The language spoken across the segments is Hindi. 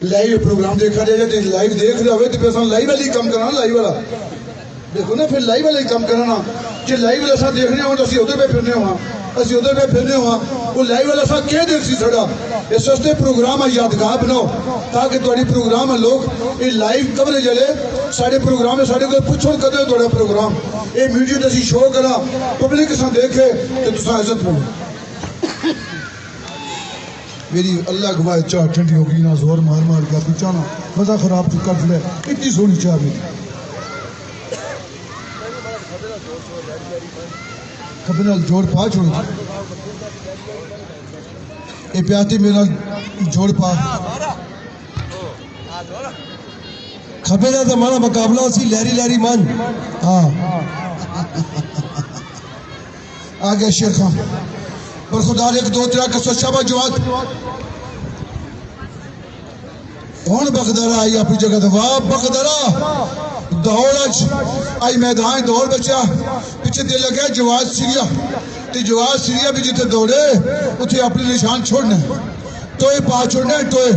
लाइव प्रोग्राम देखा जाए तो लाइव देख रहे हो तो फिर लाइव वाली कम करना लाइव वाला देखो ना फिर लाइव वाले कम करना जो लाइव वाला असा देखने हो तो असं उधर पे फिरने हो असं उधर पे फिरने हो वो लाइव वाला असा क्या देख सी साड़ा इस वास्ते प्रोग्राम यादगार बनाओ ताकि तुम्हारी प्रोग्राम लोग ये लाइव कवरेज वाले साढ़े प्रोग्राम साढ़े को पुछो कदों थोड़ा प्रोग्राम ये मीडिया असी शो करा पब्लिक असा देखे तो तुम इज्जत मिलो मेरी अल्लाह गवाह चाह ठंडी हो गई ना जोर मार मार के पूछा ना मजा खराब तू कर ले इतनी सोहनी चाह मेरी कभी ना जोड़ पा छोड़ ये प्याती मेरा जोड़ पा खबे ना हमारा मुकाबला सी लहरी लहरी मन हाँ आ गया शेर खान पर खुदा एक दो तरह का सोचा जवाब हूं बकदरा आई अपनी जगह तो वाह बकदरा दौड़ आई मैदान दौड़ बचा पिछे दिल लगे जवाब सीरिया तो जवाब सीरिया भी जिथे दौड़े उसे अपने निशान छोड़ने टोए पा छोड़ने टोए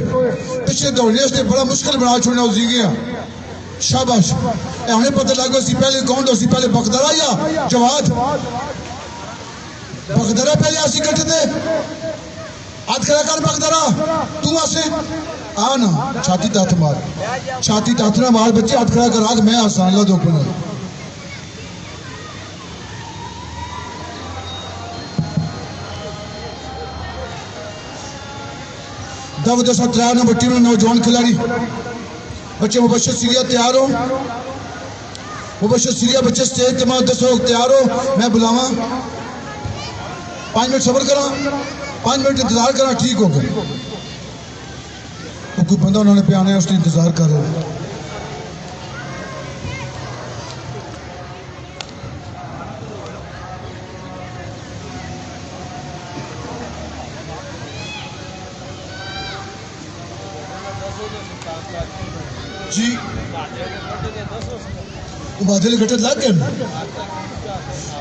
पिछे दौड़ने से बड़ा मुश्किल बना छोड़ना उसी गया शाबाश हमें पता लगा सी पहले कौन सी पहले बकदरा या जवाब बकदरा पहले आसी कट्टे थे हाथ खड़ा कर बकदरा तू आसे आ ना छाती ताथ मार छाती ताथ ना मार बच्चे हाथ खड़ा कर आग मैं आसान ला दो अपना दब 10-13 नंबर टीम नौजवान खिलाड़ी बच्चे मुबशर सीरिया तैयार हो मुबशर सीरिया बच्चे स्टेज तमाम 10 लोग तैयार हो मैं बुलावा 5 मिनट सबर करा 5 मिनट इंतजार करा ठीक हो गया कोई बंदा उन्होंने पे आने उसने इंतजार कर रहे जी बादल गटे लग गए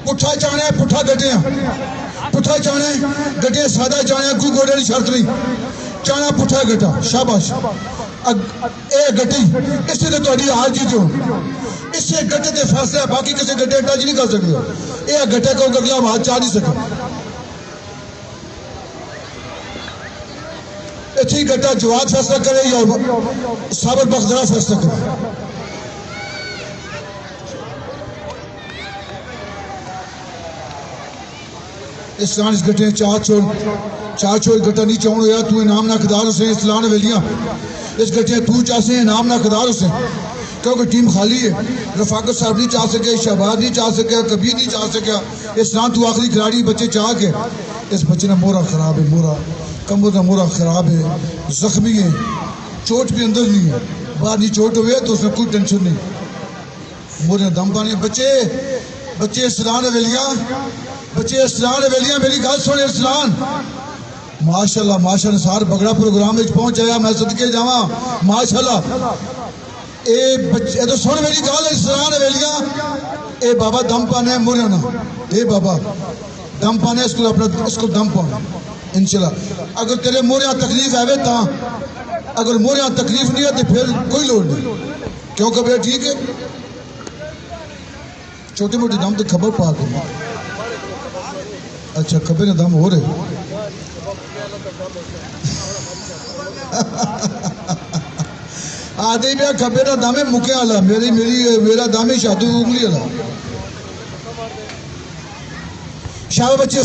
पुठा चाने पुठा गटे पुठा चाने गटे सादा चाने कोई गोडे की शर्त नहीं चाना पुठा गटा शाबाश ए गटी इसे तो थोड़ी हार जीत हो इसे गटे के फैसला बाकी किसी गटे टच नहीं कर सकते ये गटे को अगला हाथ चाह नहीं सके इतनी गटा जवाब फैसला करे या साबर बखदरा फैसला करे इस गटे चार छोड़ गटा नहीं चाहूँ यार तू इनाम ना खदार उसे इस्लान वेलियां इस गटे तू चाहे इनाम ना खदार उसे क्योंकि टीम खाली है रफाकत साहब नहीं चाह सके शहबाज नहीं चाह सके कबीर नहीं चाह सका इस्लान तू आखिरी खिलाड़ी बच्चे चाह के इस बच्चे ने मोरा खराब है मोरा कमर का मोरा खराब है जख्मी है चोट भी अंदर नहीं है बाहर नहीं चोट हुए तो उसमें कोई टेंशन नहीं मोरे दम पानी बच्चे बच्चे इस्लान वेलियां बच्चे इस्लान वेलियां मेरी गल सुन इस्लान माशाल्लाह माशाल्लाह सार बगड़ा प्रोग्राम में पहुंच आया मैं सदके जावा माशाल्लाह ए बच्चे तो सुन मेरी गल इस्लान वेलियां ए बाबा दम पाने मुरे ना ए बाबा दम पाने इसको अपना इसको दम पाना इंशाल्लाह अगर तेरे मोरे तकलीफ आवे ता अगर मोरे तकलीफ नहीं है तो फिर कोई लोड़ नहीं क्यों कभी ठीक है छोटे मोटे दम तो खबर पा दो अच्छा खबर ना दम हो रहे आदि में खबे ना दम है मुके वाला मेरा दम है शादू उंगली वाला शाह बच्चे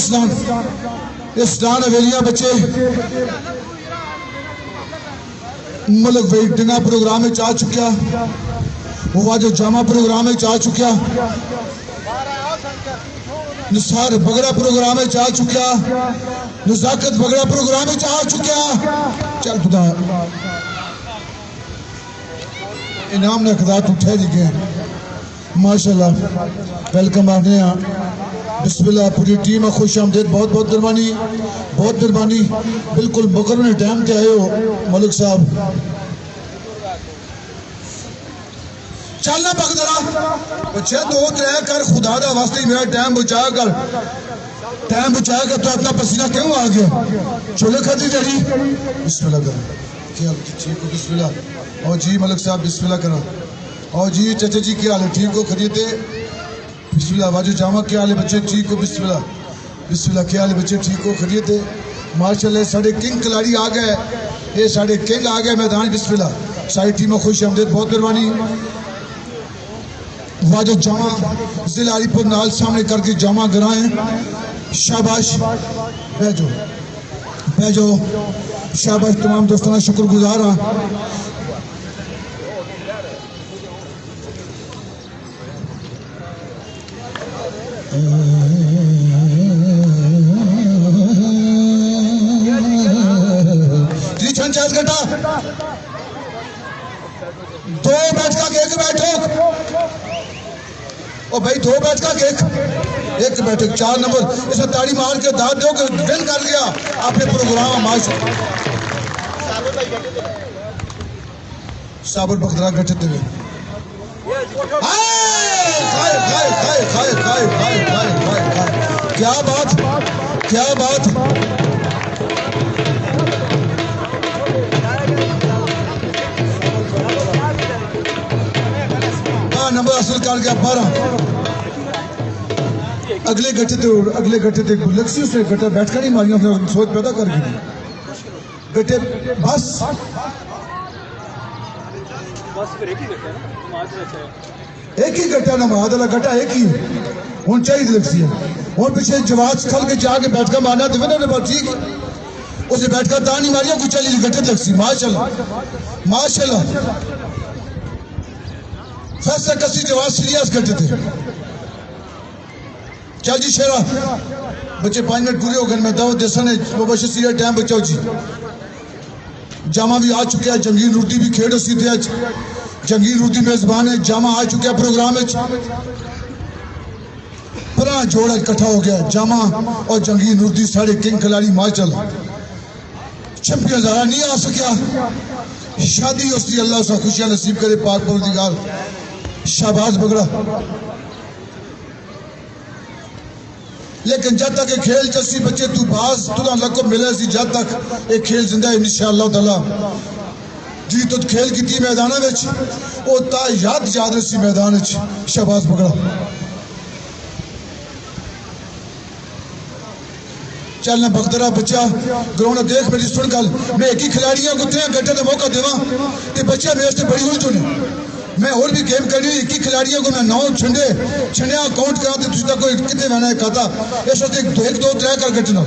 इस्लान हवेलियां बच्चे मुल्क वेटिंगा प्रोग्राम में आ चुका हुआ जो जामा प्रोग्राम में आ चुका निसार बगड़ा प्रोग्राम में आ चुका नजाकत बगड़ा प्रोग्राम में आ चुका चल खुदा इनाम ने खुदा उठे दिखे माशाल्लाह वेलकम आने बिस्मिल्लाह पूरी टीम खुश आमदेद बहुत बहुत मेहरबानी बिल्कुल मुकर्रर टाइम पे आए हो मलिक साहब चलना बकदरा बच्चे 2-3 कर खुदा दा वास्ते मेरा टाइम बचा कर तो अपना पसीना क्यों आ गया छोले खाती जड़ी बिस्मिल्लाह कर क्या हाल है? ठीक हो? बिस्मिल्लाह। और जी मलिक साहब बिस्मिल्लाह करो। और जी चाचा जी क्या हाल है? ठीक हो? खरीदे? बिस्मिल्लाह। वाजो जामा क्या हाल है बच्चे? ठीक हो? बिस्मिल्लाह। बिस्मिल्लाह। क्या हाल है बच्चे? ठीक हो? खरीदे? माशाल्लाह साढ़े किंग खिलाड़ी आ गए, ये साढ़े किंग आ गए मैदान। बिस्मिल्लाह। सारी टीमों खुश आमदेद, बहुत मेहरबानी। वाजो जामा जिला अलीपुर नाल सामने करके जामा गिराएं। शाबाश, बैजो बैजो, शाबाश। तमाम दोस्तों का शुक्रगुजार हाँ। घंटा 2 मैच का एक बैठक। ओ भाई 2 मैच का एक बैठक 4 नंबर। इसे ताड़ी मार के दाद दो कि विन कर गया अपने प्रोग्राम। माश साबर बखतरा गठते हुए क्या बात, क्या बात। नंबर हासिल कर गया 12। अगले गट्टे थे लक्ष्य उसने गट्टा बैठ कर नहीं मारिया, उसने सोच पैदा कर दी गट्टे बस एक ही गट्टा ना मार वाला गट्टा एक ही हूँ चाहिए लक्ष्य हूँ पीछे जवाब खल के जाके बैठ कर मारना तो ना बात ठीक उसे बैठ कर दानी मारिया कुछ चली गट्टे लक्ष्य। माशाल्लाह माशाल्लाह। फैसला कसी जवाब सीरियस करते थे। चल जी शेरा बच्चे 5 मिनट पूरे हो गए। मैं दावत देसा ने मुबशर सीरिया टाइम बचाओ जी। जामा भी आ चुके हैं, जंगीर रूटी भी खेड़ सीधे आज जंगीर रूटी मेजबान है। जामा आ चुके हैं प्रोग्राम में। पुराना जोड़ा इकट्ठा हो गया जामा और जंगीर रूटी साढ़े किंग खिलाड़ी माचल चैंपियन ज़रा नहीं आ सकिया। शादी उसकी अल्लाह से खुशियां नसीब करे पाक परवरदिगार। शाबाश बगड़ा। लेकिन जब तक ये खेल चलसी बच्चे तू बाज तुला लको मिले सी जब तक ये खेल जिंदा है इंशाअल्लाह ताला। जी तो खेल की मैदान याद रसी मैदान। शाबाश बगड़ा। चलना बखतरा बच्चा ग्राउंड देख मेरी सुन गल। मैं एक ही खिलाड़ियों को गड्ढे का मौका देवा तो बच्चा मेरे से बड़ी हुई चुने। मैं और भी गेम करनी एक ही खिलाड़ियों को मैं 9 छंडिया काउंट करा तो तुझे कोई कितने मैंने खाता इस वक्त 1 2 3 कर कटना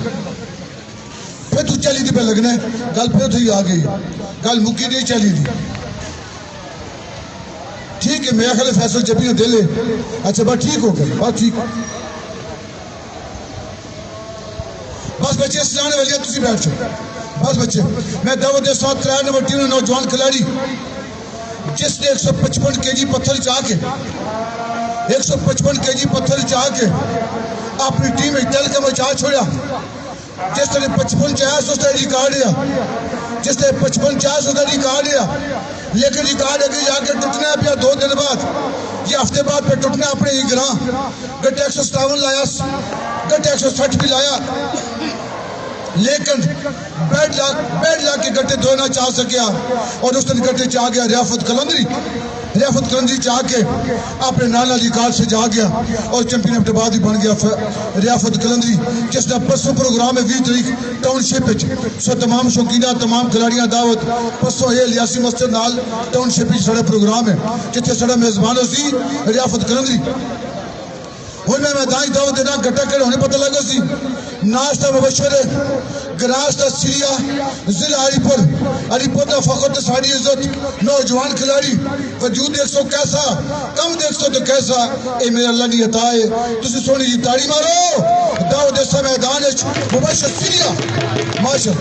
फिर तू चली थी पे लगना गल फिर थी आ गई गल मुक्की नहीं चली थी। ठीक है मेरा ख्याल फैसल जबी दे ले। अच्छा बात ठीक हो गई बात ठीक। बस बच्चे सिलाने वाली तुम बैठ जाओ बस बच्चे। मैं दावत के साथ 3 नंबर टीम नौजवान खिलाड़ी जिसने 155 केजी पत्थर चाह के 155 केजी पत्थर चाह के अपनी टीम में दिल के मचा छोड़ा। जिसने 55 चाहे उसने रिकॉर्ड लिया, जिसने 55 चाहे उसने रिकॉर्ड लिया। लेकिन रिकॉर्ड अभी जाके टूटना पिया 2 दिन बाद ये हफ्ते बाद पे टूटना अपने ही ग्रां। गट्टे 157 लाया, गट्टे 160 भी लाया, लेकिन बैड लग के गट्टे 2 ना चाह सकिया। और उस दिन गट्टे चाह गया रियाफत कलंदरी चाह के अपने नाना रिकॉर्ड से जा गया और चैंपियन ऑफ द बाद ही बन गया रियाफत कलंदरी जिसका परसों प्रोग्राम है 20 तारीख टाउनशिप। सो तमाम शौकीना तमाम खिलाड़ियां दावत परसों ये लियासी मस्जिद नाल टाउनशिप साढ़ा प्रोग्राम है जिथे साढ़ा मेजबान सी रियाफत कलंदरी। हूँ मैं मैदान दावत देना गट्टा कर होने पता लगा सी नाश्ता मुबशर ग्रास का सीरिया जिला अलीपुर का फखर साड़ी इज्जत नौजवान खिलाड़ी वजूद देख सो कैसा कम देख सो तो कैसा ये मेरे अल्लाह की अता है। तुम सोनी जी ताड़ी मारो दावत देसा मैदान मुबशर सीरिया माशा।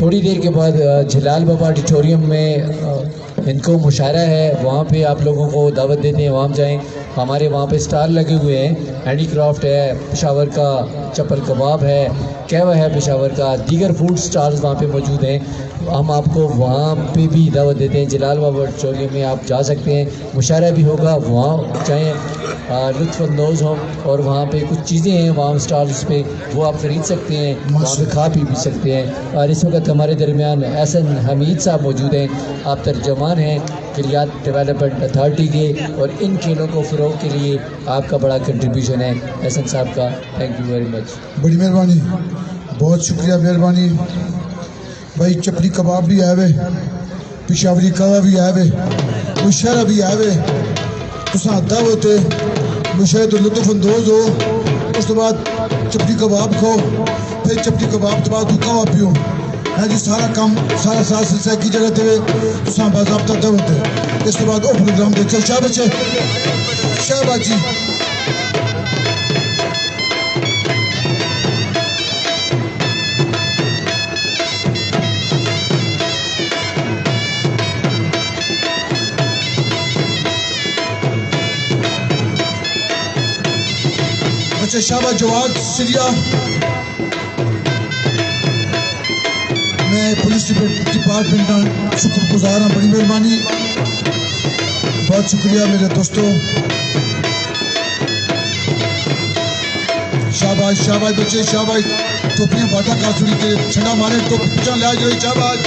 थोड़ी देर के बाद जलाल बाबा ऑडिटोरियम में इनको मुशायरा है, वहाँ पे आप लोगों को दावत देते हैं, वहाँ जाएं। हमारे वहाँ पे स्टाल लगे हुए हैं, हैंडीक्राफ्ट है, पेशावर का चप्पल कबाब है, कहवा है पेशावर का, दीगर फूड स्टॉल्स वहाँ पे मौजूद हैं। हम आपको वहाँ पे भी दावत देते हैं। जलाल बाबा ऑडिटोरियम में आप जा सकते हैं, मुशायरा भी होगा, वहाँ चाहें लुत्फ़अंदोज़ हों और वहाँ पे कुछ चीज़ें हैं वहाँ स्टॉल्स पे, वो आप ख़रीद सकते हैं, वहाँ पे खा पी सकते हैं। और इस वक्त हमारे दरमियान एहसन हमीद साहब मौजूद हैं, आप तर्जमान हैं खिलियात डेवलपमेंट अथॉरिटी के, और इन खेलों को फ़रोग़ के लिए आपका बड़ा कंट्रीब्यूशन है एहसन साहब का। Thank you very much. बड़ी मेहरबानी, बहुत शुक्रिया, मेहरबानी भाई। चपली कबाब भी आए वे, पिशावरी कहवा भी आए वे, मुशायरा भी आए वे, तुसा दावत मुशायरे तो लुत्फ़अंदोज़ हो। उस तो बाद चपली कबाब खाओ, फिर चपली कबाब तो बाद कहवा पियो है जी। सारा काम सारा साथ सिलसिला की जगह देवे तुसा बाज़ाब्ता दावत है। इस तो बाद वो प्रोग्राम देख चल शाह बच्चे शाहबाज जी। बच्चे शाहबाज जवाद सिरिया, मैं पुलिस डिपार्टमेंट का शुक्रगुजार हाँ, बड़ी मेहरबानी, बहुत शुक्रिया मेरे दोस्तों। शाबाश शाबाश बच्चे शाबाश। टोपियां बाटा कासुरी के छंडा मारे, टोपी पिछा ले जाए, शाबाश,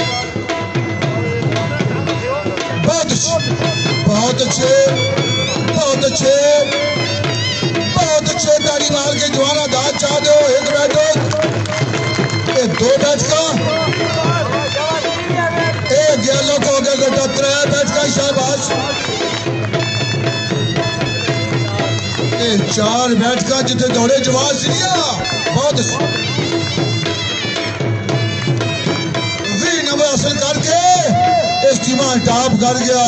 बहुत अच्छे बहुत अच्छे बहुत अच्छे बहुत अच्छे। ताड़ी मार के जवाना दाद चाह दो। एक बैठो, एक दो बैठ का, एक गैलों को हो गया गटा, 3 बैठ का, शाबाश। 4 बैठ का जितने दौड़े जवाब सिरिया, बहुत नंबर हासिल करके इस टीमा टॉप कर गया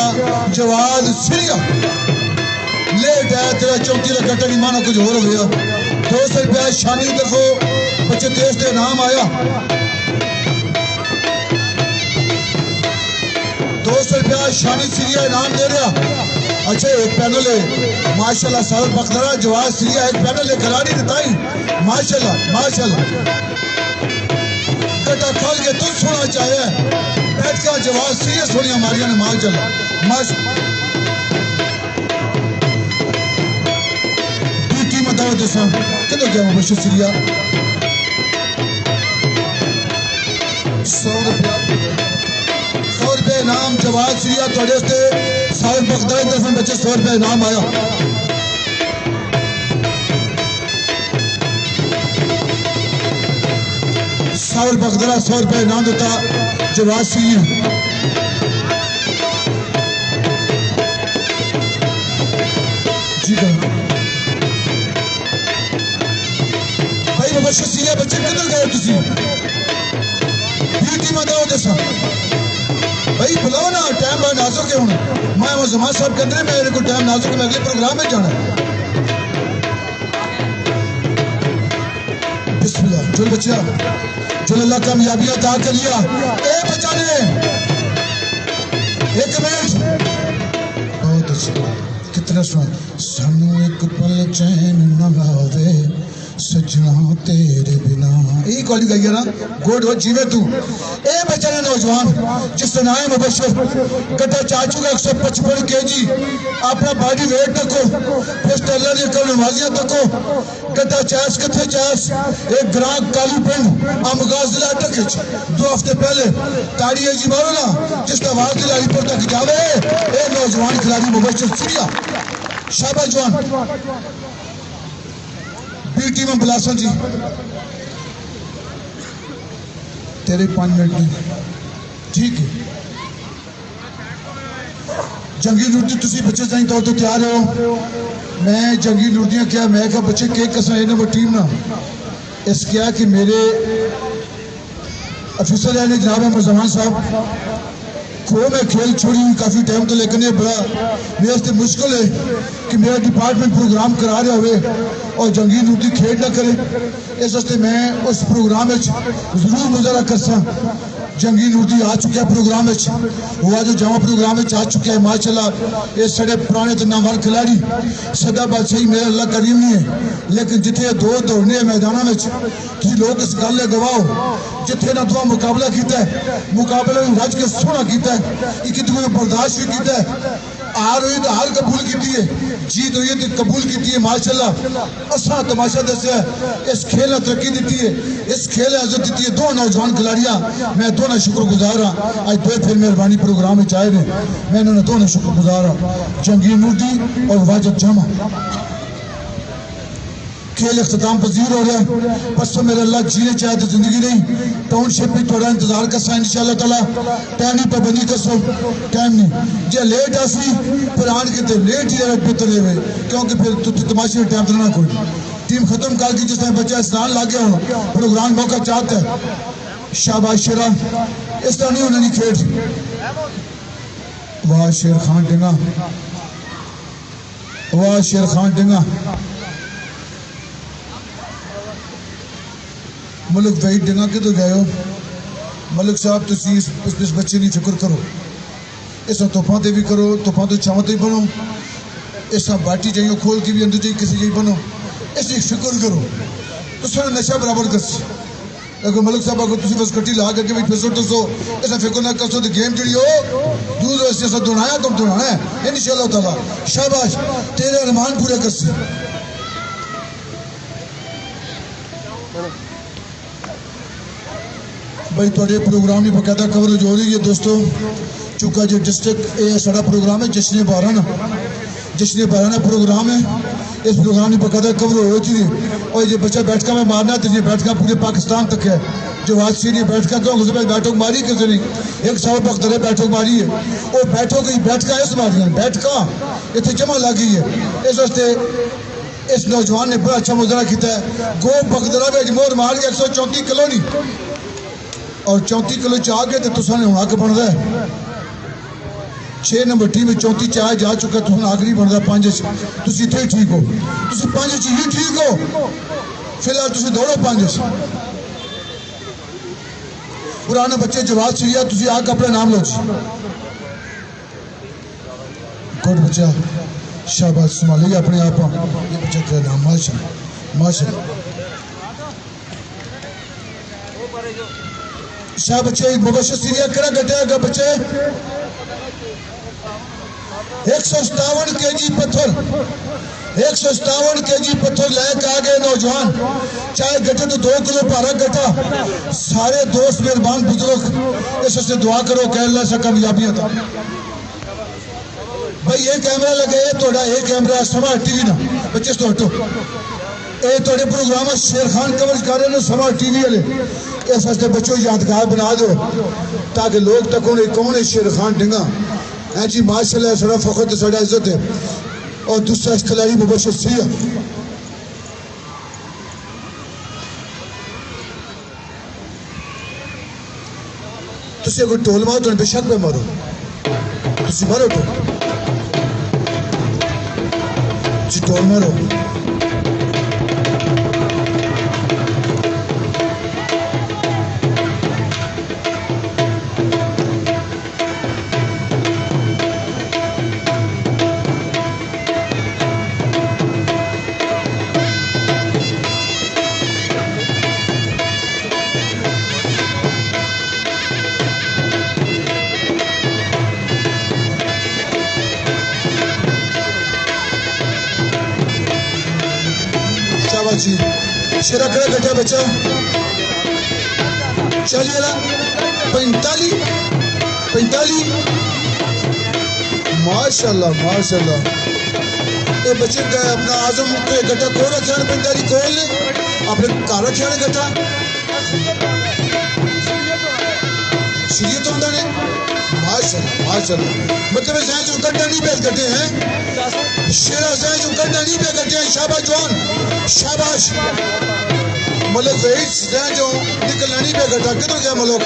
जवाब सिरिया। लेट है तेरा 34 घंटा नहीं माना, कुछ और हो गया। 200 रुपया शानी की तरफों बच्चे देश के नाम आया। 200 रुपया शानी सिरिया इनाम दे रहा। अच्छा, एक पैनल है माशाल्लाह, साल बख्तरा जवाब सिरिया, एक पैनल है खिलाड़ी बताई, माशाल्लाह माशाल्लाह। बेटा खोल के तू सोना चाहिए, बैठ का जवाब सिरिया सोनी हमारिया ने माशाल्लाह माशाल्लाह। कितना क्या मुबशर सिरिया 100 रुपये इनाम जवाब सिरिया थोड़े से साल बख्तरा की तरफ बच्चे 100 रुपये इनाम आया। साल बख्तरा 100 रुपये इनाम देता जवाब सिरिया। जी मुबशर सिरिया बच्चे किधर गए तुसी? टीम दो जैसा भाई बुलाओ ना, टाइम बड़ा नाजुक है। हूँ मैं जमान साहब के अंदर मेरे को टाइम नाजुक है, मैं अगले प्रोग्राम में जाना है। बिस्मिल्लाह, चल बच्चा, चल अल्लाह कामयाबियां अता कर लिया। ए बच्चा ने 1 मिनट, बहुत अच्छा, कितना सुना। सानू एक पल चैन न आवे सजना तेरे बिना, यही कॉली गई है ना, गोड हो जीवे तू। ए बेचारे नौजवान जिसका नाम है मुबशर, गड्ढा चाचू का 155 kg, अपना बॉडी वेट तको, पोस्टल ने कल नमाजियां तको, गड्ढा चैस कथे चैस, एक ग्राहक काली पिंड आमगाज जिला अटक 2 हफ्ते पहले ताड़ी जी मारो ना, जिसका आवाज जिला रिपोर्ट तक जावे। ए नौजवान खिलाड़ी मुबशर सिरिया, शाबाश जवान। टीम में बुलासा जी तेरे 5 मिनट में, ठीक है। जंगी लुड़दी तुसी बच्चे सही तौर तो तैयार हो। मैं जंगी लुड़दियां क्या, मैं क्या बच्चे केक कसा है नंबर टीम ना इस क्या कि मेरे अफसर है जनाब मुजमान साहब को मैं खेल छोड़ी हुई काफ़ी टाइम तो, लेकिन ये बड़ा मेरे से मुश्किल है कि मेरा डिपार्टमेंट प्रोग्राम करा रहा हो और जंगी लुड़दी खेल ना करे। इस वास्ते मैं उस प्रोग्राम में जरूर मुजाहरा कर सा जंगी नूरदी आ चुका है प्रोग्राम में, वो जो जमा प्रोग्राम में आ चुका है माशाल्लाह। ये साढ़े पुराने तो नामवर खिलाड़ी सदा बादशाही मेरा अल्लाह करीम नहीं है, लेकिन जिथे दो दौड़ने मैदान में तुम लोग इस गल गवाओ जिथे ना तुम मुकाबला किया मुकाबले में रज के सोहना किया एक दूसरे बर्दाश्त भी किया, हार हुई तो हार कबूल की है, जीत हुई तो कबूल की है माशाल्लाह। असा तमाशा दसिया इस खेल ने तरक्की दी है, इस खेल ने इज्जत दी है। दो नौजवान खिलाड़ियां मैं दोनों शुक्रगुजार हाँ, अज दो फिर मेहरबानी प्रोग्राम में आए ने, मैं इन्होंने दोनों शुक्रगुजार हाँ, जंगीर नूरदी और वाजिद जमा। खेल अख्ताम पजीर हो रहा है, बस तो मेरे अल्लाह जीने चाहे तो जिंदगी नहीं, टाउनशिप में थोड़ा इंतजार कर सा इंशाअल्लाह ताला, टाइम की पाबंदी कसो, टाइम नहीं जे लेट आसी फिर आन के तो लेट ही जरा बेहतर है, क्योंकि फिर तमाशे में टाइम देना कोई टीम खत्म कर दी, जिस टाइम बच्चा स्नान ला गया हो प्रोग्राम मौका चाहता है। शाबाश शेरा, इस तरह नहीं होना खेल। वाह शेर खान डिंगा, वाह शेर खान डिंगा। मलिक वहीद डिंगा कि गए हो मलिक साहब, तुम इस बच्चे की फिक्र करो, इस तोहफा से भी करो, तोहफा तो छाव से बनो, इस बाटी चाहिए खोल के भी अंदर चाहिए किसी चाहिए बनो, इसकी फिक्र करो तो सारा नशा बराबर कर। अगर मलिक साहब अगर तुम बस कट्टी ला करके भी फिसो टसो ऐसा फिक्र ना कसो तो गेम जी हो दूध वैसे ऐसा दुनाया तुम दुनाना है इंशाअल्लाह ताला। शाबाश, तेरे अरमान पूरे कर। भाई थोड़े प्रोग्राम की बकायदा कवरेज हो रही है दोस्तों, चूंकि जो डिस्ट्रिक्ट ये सारा प्रोग्राम है जश्न बाराना प्रोग्राम है, इस प्रोग्राम की बकायदा कवर हो रही है। और ये बच्चा बैठका में मारना तो ये बैठका पूरे पाकिस्तान तक है, जो आज से बैठका क्यों उसमें बैठक मारी किसी नहीं, एक साल वक्त बैठक मारी है, वो बैठका इस मारिया बैठका इतने जमा लगी है। इस वास्ते इस नौजवान ने बड़ा अच्छा मुजरा किया है, गो बगदरा में अजमोर मार के 134 किलो नहीं और 34 किलो च आ गए तो तुसा ने हक बनता है। 6 नंबर टीम में 34 च जा चुका, तुम आखिरी बनता 5 तुम इतने ही ठीक हो, तुम 5 च ही ठीक हो, फिलहाल तुम दौड़ो 5। पुराने बच्चे जवाब सीरिया तुम आके अपना नाम लो जी। गुड बच्चा, शाबाश, संभालिए अपने आप। ये बच्चा तेरा नाम माशाल्लाह माशाल्लाह। शाह बच्चे मुबशर सीरिया कड़ा घटेगा बच्चे 157 केजी पत्थर 157 केजी पत्थर लेके आ गए नौजवान, चाहे गटे तो 2 किलो भारा गटा। सारे दोस्त मेहरबान बुजुर्ग इस से दुआ करो कह अल्लाह से कामयाबियां था। भाई ये कैमरा लगे थोड़ा, ये कैमरा समाज टीवी ना बच्चे तो हटो, ये थोड़े प्रोग्राम शेर खान कवरेज कर रहे हैं समाज टीवी वाले, इस वास्ते बच्चों यादगार बना दो ताकि लोग तक कौन है शेर खान डिंगा है जी माशाल्लाह। सारा फखर तो सारा इज्जत है। और दूसरा खिलाड़ी मुबशर सिया, तुम अगर टोल मारो तो बेशक पे मारो, तुम मारो टोल मारो। शेरा कड़ा घटा बच्चा 40 45 माशाल्लाह माशाल्लाह। ये बच्चे अपना आजम के गटा कौन रखा 45 कौन ने अपने घर रखा ने गटा सीरियत होता ने माशाल्लाह माशाल्लाह। मतलब ऐसा जो गड्ढा नहीं पे गटे हैं शेरा से जो गड्ढा नहीं पे गटे हैं। शाबाश जवान शाबाश। मलिक वहीद से जो निकलना नहीं पे गटा किधर गया मलिक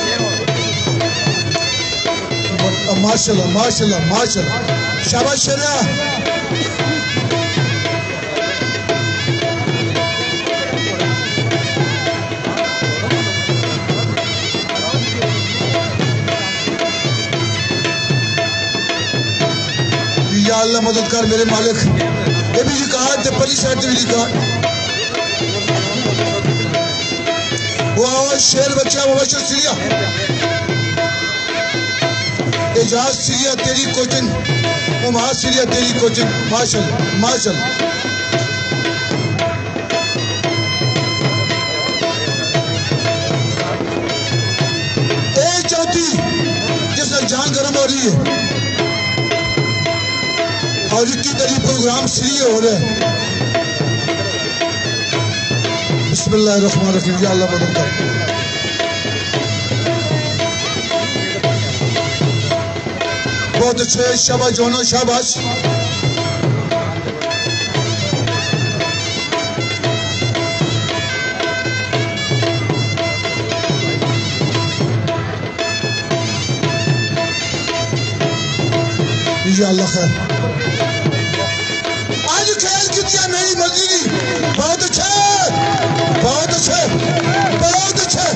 माशाल्लाह माशाल्लाह माशाल्लाह। शाबाश शेरा। अल्लाह मदद कर मेरे मालिक। ये भी रिकॉर्ड ते पली साइड भी रिकॉर्ड। वाह शेर बच्चा मुबशर सीरिया, एजाज सीरिया तेरी कोचिंग, उमाद सीरिया तेरी कोचिंग, माशाल्लाह माशाल्लाह। चौथी जिसमें जान गर्म हो रही है और इतनी तरी प्रोग्राम सीरिय हो रहे हैं। बिस्मिल्लाहिर्रहमानिर्रहीम, या अल्लाह मदद कर। बहुत अच्छे, शाबाश जोनो शाबाश। अल्लाह खैर। आज खेल की दिया मेरी मर्जी। बहुत अच्छे बहुत अच्छे बहुत अच्छे।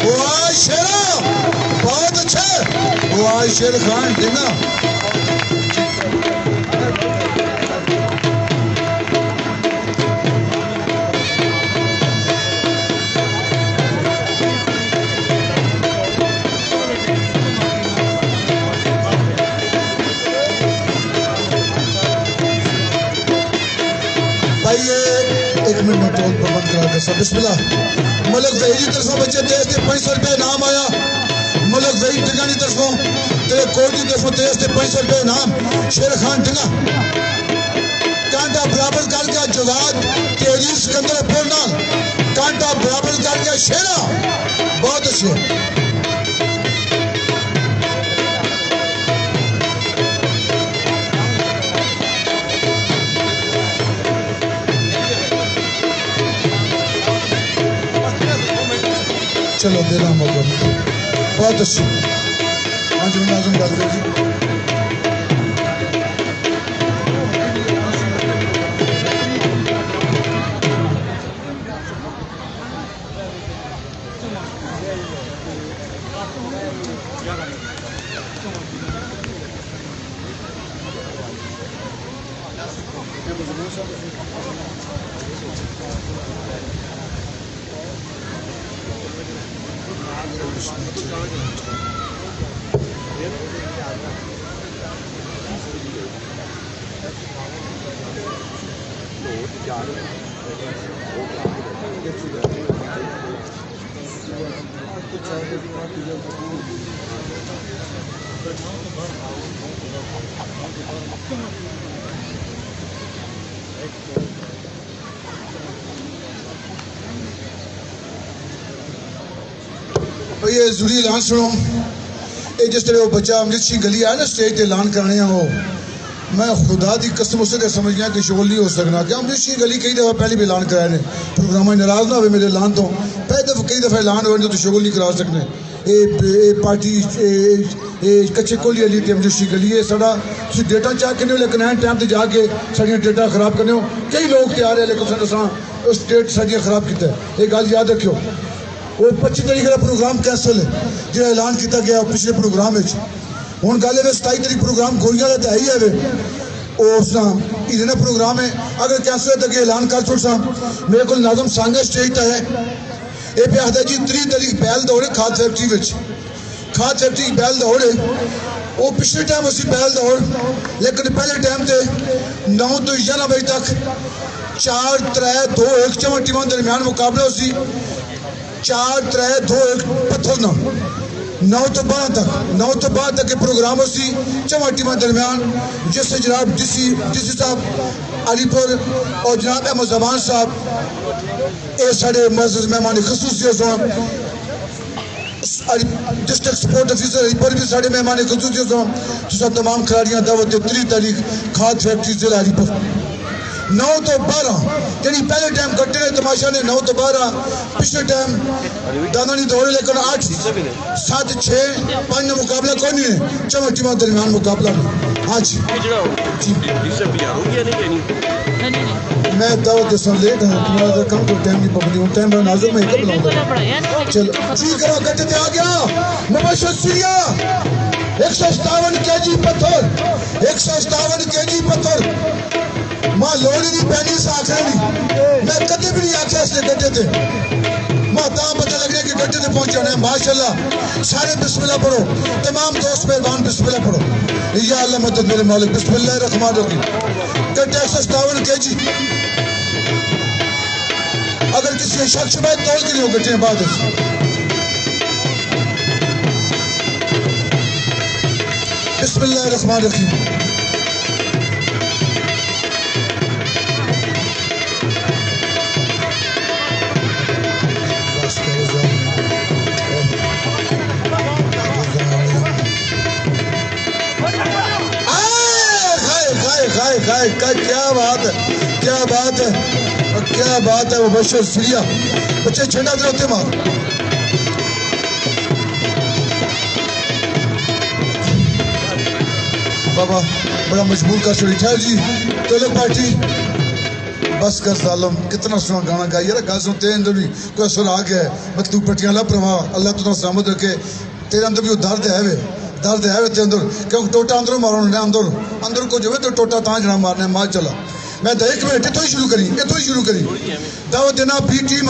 वाह शेरा बहुत अच्छे। वाह शेर खान ढिंगा। एक मिनट में टोल पर बंद करा कर। बिस्मिल्लाह। मलक वही की तरफों बच्चे तेज 500 रुपये इनाम आया। मलक वही टिंगा की तरफों, तेरे कोर्ट की तरफों तेज 500 रुपये इनाम। शेर खान टिंगा कांटा बराबर कर गया। जवाद तेजी सिकंदर पोरनाल कांटा बराबर कर गया। शेरा बहुत अच्छे। चलो देना मौका बहुत अच्छी। हाँ जी नाज़िम बात कर जी। ये जरूरी ऐलान सुनो। ये जिस तरह वो बच्चा अमृत सिंह गली आया ना स्टेज पे ऐलान कराने वो, मैं खुदा की कसम उसे क्या समझ गया कि शोल नहीं हो सकना। क्या अमृत सिंह गली कई दफ़ा पहले भी ऐलान कराए ने। प्रोग्राम नाराज ना हो मेरे ऐलान तो पहले दफ़ा कई दफ़ा ऐलान हो तो शोल नहीं करा सकने। ये पार्टी कच्चे कोली वाली अमृत सिंह गली है साड़ा। डेटा चाह करने हो लेकिन एंड टाइम से जाके साड़ियाँ डेटा खराब करने हो। कई लोग तैयार है लेकिन उस डेट साड़ियाँ खराब किया। ये गल याद रखियो। वो 25 तारीख का प्रोग्राम कैंसल है जो ऐलान किया गया पिछले प्रोग्राम में। हूँ गल है 27 तारीख प्रोग्राम गोलियां का तो है ही है वे इधर प्रोग्राम है। अगर कैंसल है तो ऐलान कर छोड़ सा। मेरे को नाज़म सांगा स्टेज तो है ये पे आखदा जी 30 तारीख बैल दौड़े खाद फैक्ट्री में। खाद फैक्ट्री बैल दौड़े वो पिछले टाइम उसी बैल दौड़ लेकिन पहले टाइम से 9 तो 11 बजे तक 4 3 2 1 चौं टीमों दरमियान मुकाबला उसी 4 3 2 1 पत्थर ना 9 तो 12 तक के प्रोग्राम उसी चौं टीमों दरमियान जिससे जनाब डीसी साहब अलीपुर और जनाब अहमद जमान साहब ये साढ़े मज़ीद मेहमान खसूसियत डिस्ट्रिक्ट स्पोर्ट ऑफिसर अलीपुर भी साढ़े मेहमान खसूसियत तमाम खिलाड़ियाँ दावत 3 तारीख खाद फैक्ट्री जिला अलीपुर 9 तो 12 यानी पहले टाइम कट्टे ने तमाशा ने 9 तो 12 पिछले टाइम दाना नहीं दौड़े लेकिन 8 7 6 5 ने मुकाबला कोई नहीं है चौं टीमों दरमियान मुकाबला में। हाँ जी मैं दावत सुन लेट हूँ तुम्हारा कम तो टाइम नहीं पाबंदी हूँ टाइम नाजुक में एक बुलाऊंगा। चलो जी करो कट्टे आ गया मुबशर सीरिया 157 kg पत्थर 157 kg पत्थर मां लोड़ी दी पैनी से आखिर नहीं मैं कदे भी नहीं आख्या इसने गड्ढे थे मां ता पता लग गया कि गड्ढे ते पहुंचना है माशाल्लाह सारे बिस्मिल्लाह पढ़ो तमाम दोस्त मेहमान बिस्मिल्लाह पढ़ो या अल्लाह मदद मेरे मालिक बिस्मिल्लाहिर रहमानिर रहीम गड्ढा 157 kg अगर किसी शख्स में तौल के लिए हो गड्ढे बाद बिस्मिल्लाहिर्रहमानिर्रहीम खाए क्या बात है क्या बात है और क्या बात है वो बशर सीरिया बच्चे छंडा दे होते मार बाबा बड़ा मजबूर का छोड़ी ठहर जी तो लोग पार्टी बस कर सालम कितना सोना गाना गा यार गल सुनते अंदर भी कोई सुर आ गया है मत तू पटियां ला प्रभा अल्लाह तुझे सलामत रखे तेरे अंदर भी दर्द है वे ते अंदर क्योंकि टोटा अंदरों मारो ना अंदर को जो है तो टोटा ता जना मारना है मार चला मैं तो एक मिनट इतो ही शुरू करी दावत देना बी टीम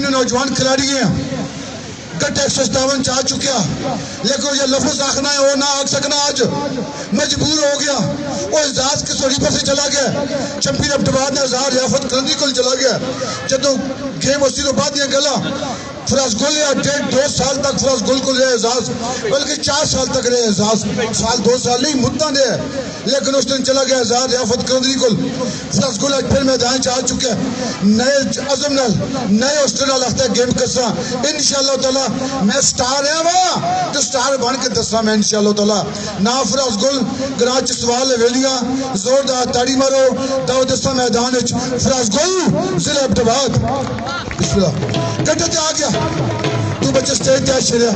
ने नौजवान खिलाड़ी हैं गड्ढा 157 आ चुका लेकिन ये लफ्ज आखना है वो ना आख सकना आज मजबूर हो गया वो एजाज के सोरी पर से चला गया शब्बीर अब्दुल्लाह ने हजार याफत करंदी को चला गया जदों गेम उसी तो बाद गला फराज गुल 1.5-2 साल तक फराज गुल को रहे एजाज बल्कि 4 साल तक रहे एजाज साल 2 साल नहीं मुद्दा दे लेकिन उस दिन चला गया हजार याफत करंदी को फराज गुल आज फिर मैदान च आ चुका नए अज़म नाल नए हौसले नाल लगता है गेम कसा इंशाअल्लाह ताला मैं स्टार है वा तो स्टार बन के दसा मैं इंशाअल्लाह ताला ना फराज गुल ग्रां च सवाल वेलियां जोरदार ताड़ी मारो दाऊद दसा मैदान च फराज गुल जिला अब्दुल्लाह बिस्मिल्लाह गड्ढे ते आ गया तू बच्चे स्टेज ते आशरिया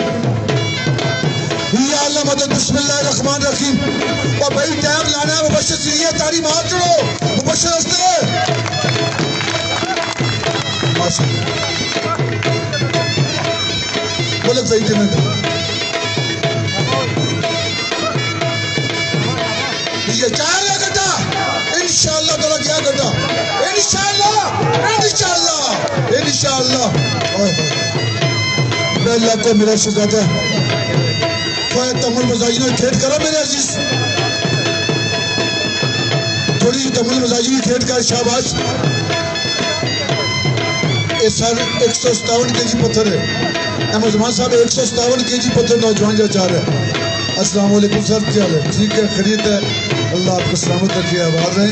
या अल्लाह मदद बिस्मिल्लाहिर्रहमानिर्रहीम और भाई टाइम लाना है मुबश्शिर सीरिया ताड़ी मार चढ़ो मुबश्शिर हंसते माशाअल्लाह बोलक सही थे मैं ये चार है गड्ढा इंशाअल्लाह ताला क्या गड्ढा इंशाअल्लाह अल्लाह को मेरा शुक्र है कोई तमुल मजाजी ने खेत करा मेरे अजीज थोड़ी सी तमुल मजाजी की खेत कर शाबाश ये सर 157 kg पत्थर है मुजमान साहब 157 kg पत्थर नौजवान जो चाह रहे हैं अस्सलाम वालेकुम सर क्या हाल है ठीक है खरीद है अल्लाह आपको सलामत रखे आबाद रहे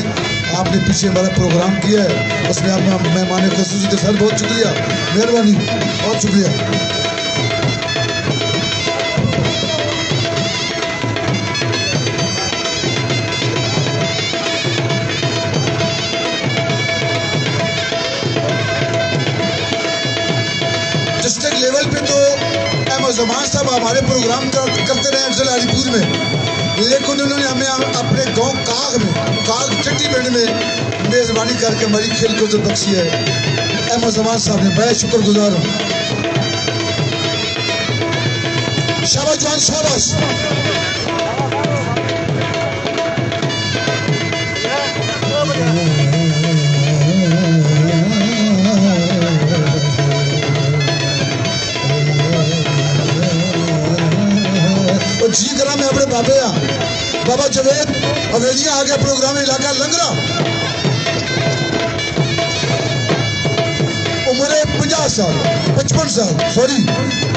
आपने पीछे हमारा प्रोग्राम किया है उसमें आप मेहमान खसूसी के सर बहुत शुक्रिया मेहरबानी बहुत शुक्रिया डिस्ट्रिक्ट लेवल पे तो जमान साहब हमारे प्रोग्राम करते रहे अफजल हरीपुर में लेकिन उन्होंने हमें अपने गांव काग चट्टी पिंड में मेजबानी करके हमारी खेल को जो बख्शी है अहमद जमान साहब ने मैं शुक्रगुजार हूँ शाबाश जवान शाबाश जी करा मैं अपने बाबे बाबा जवेद हवेलियां आ गया प्रोग्राम इलाका लंगरा उम्र 50 साल 55 साल सॉरी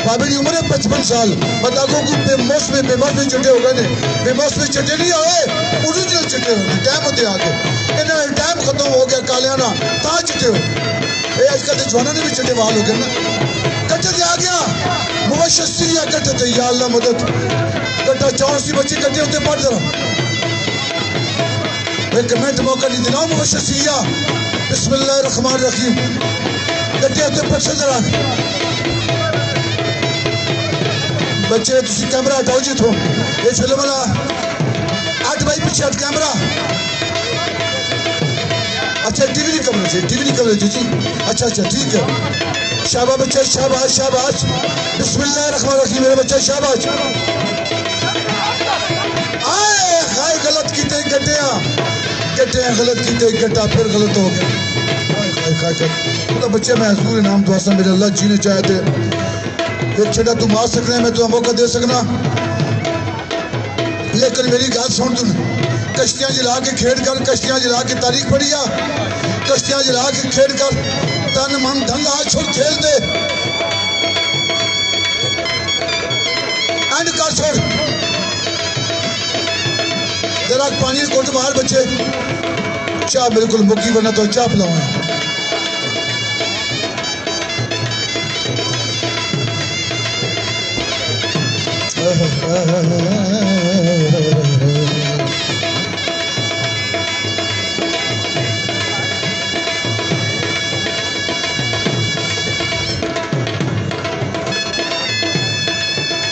बाबे की उम्र 55 साल बताओ को बेमौस में चटे हो गए बेमौस में चटे नहीं आए ओरिजिनल चटे हो टाइम होते आके इन्हें टाइम खत्म हो गया कालियाना ता चटे हो ये आजकल के जवानों ने भी चटे वाल हो गए ना कट्टे आ गया मुबश्शिर सीरिया कट्टे थे या अल्लाह मदद कट्टा 84 बच्चे कट्टे होते पढ़ जरा एक मिनट मौका नहीं देना मुबश्शिर सीरिया बिस्मिल्लाहिर्रहमानिर्रहीम कट्टे होते पढ़ जरा बच्चे तुसी कैमरा हटाओ जी थो ये चलो वाला 8 भाई पीछे हट कैमरा अच्छा टीवी नहीं कवरेज जी अच्छा ठीक है शाबाश बच्चे शाबाश बिस्मिल्लाहिर्रहमानिर्रहीम मेरे बच्चे शाबाश गट्टे गलत किए, एक गट्टा फिर गलत हो गया। तो बच्चे महसूर इनाम तो आसा मेरे अल्लाह जीने चाहे थे एक छड़ा तू मार सकना है, मैं तुझे मौका दे सकना, लेकिन मेरी गल सुन तू। कश्तियां जला के खेड कर, कश्तियां जला के तारीख पढ़ी आ, कश्तियां जला के खेड कर, तन मन धन ला छोड़ खेल दे, एंड कर छोड़। जरा पानी कोट बाहर बच्चे, चाह बिल्कुल मुक्की वरना तो चाह पिलाऊंगा।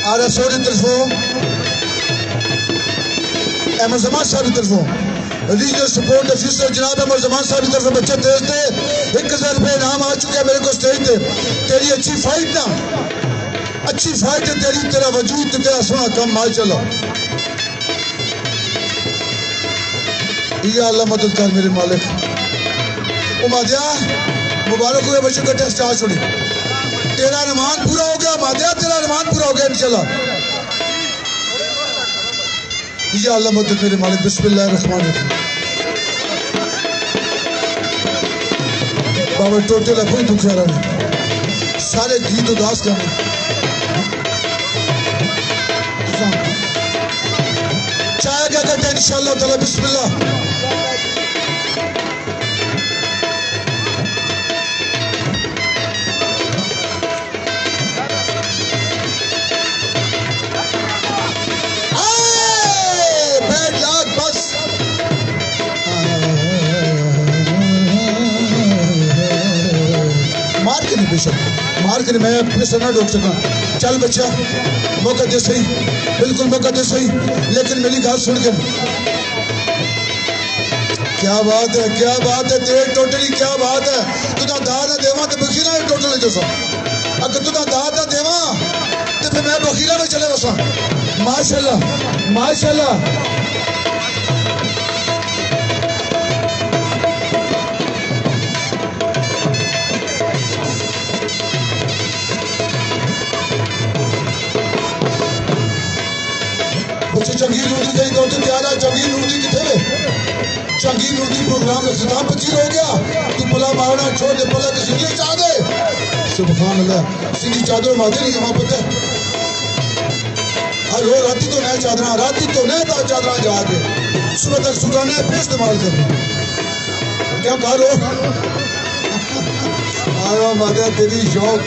RSO की तरफों, अहमद जमान साहब की तरफों, रीजनल सपोर्ट ऑफिसर जनाब अहमद जमान साहब की तरफ बच्चे तेज थे। 1000 रुपये इनाम आ चुके हैं मेरे को स्टेज पे। तेरी अच्छी फाइट ना, अच्छी फाइट है तेरी, तेरा वजूद तेरा सोना कम माल चलो। या अल्लाह मदद कर मेरे मालिक। उमादिया मुबारक हुए बच्चों का टेस्ट आ छोड़ी, तेरा अरमान पूरा हो गया मादिया, तेरा अरमान पूरा हो गया इंशाल्लाह। या अल्लाह मदद मेरे मालिक। बिस्मिल्लाहिर्रहमानिर्रहीम। बाबा टोटल अपनी दुख रहा है, सारे गीत उदास करने चाहे क्या करते हैं इंशाल्लाह ताला। बिस्मिल्लाह। मार के मैं अपने सर ना रोक सका। चल बच्चा मौका दे सही, बिल्कुल मौका दे सही, लेकिन मेरी गल सुन के। क्या बात है, क्या बात है तेरे टोटली, क्या बात है। तुझा दाद ना देवा तो बखीरा में टोटल जो सा, अगर तुझा दाद ना देवा तो फिर मैं बखीरा में चले बसा। माशाल्लाह माशाल्लाह। जंगीर नूरी गई तो तैयार है। जंगीर नूरी किथे, जंगीर नूरी प्रोग्राम का खिताब 25 हो गया। तू पला मारना छोड़ दे, पला के सिंगी चाह दे। सुभान अल्लाह। सिंगी चादर मादे नहीं वहां पता है। रो राती तो नया चादर, राती तो नया चादर जाके सुबह तक सुखाना है, फिर इस्तेमाल करना। क्या करो आया मादा तेरी शौक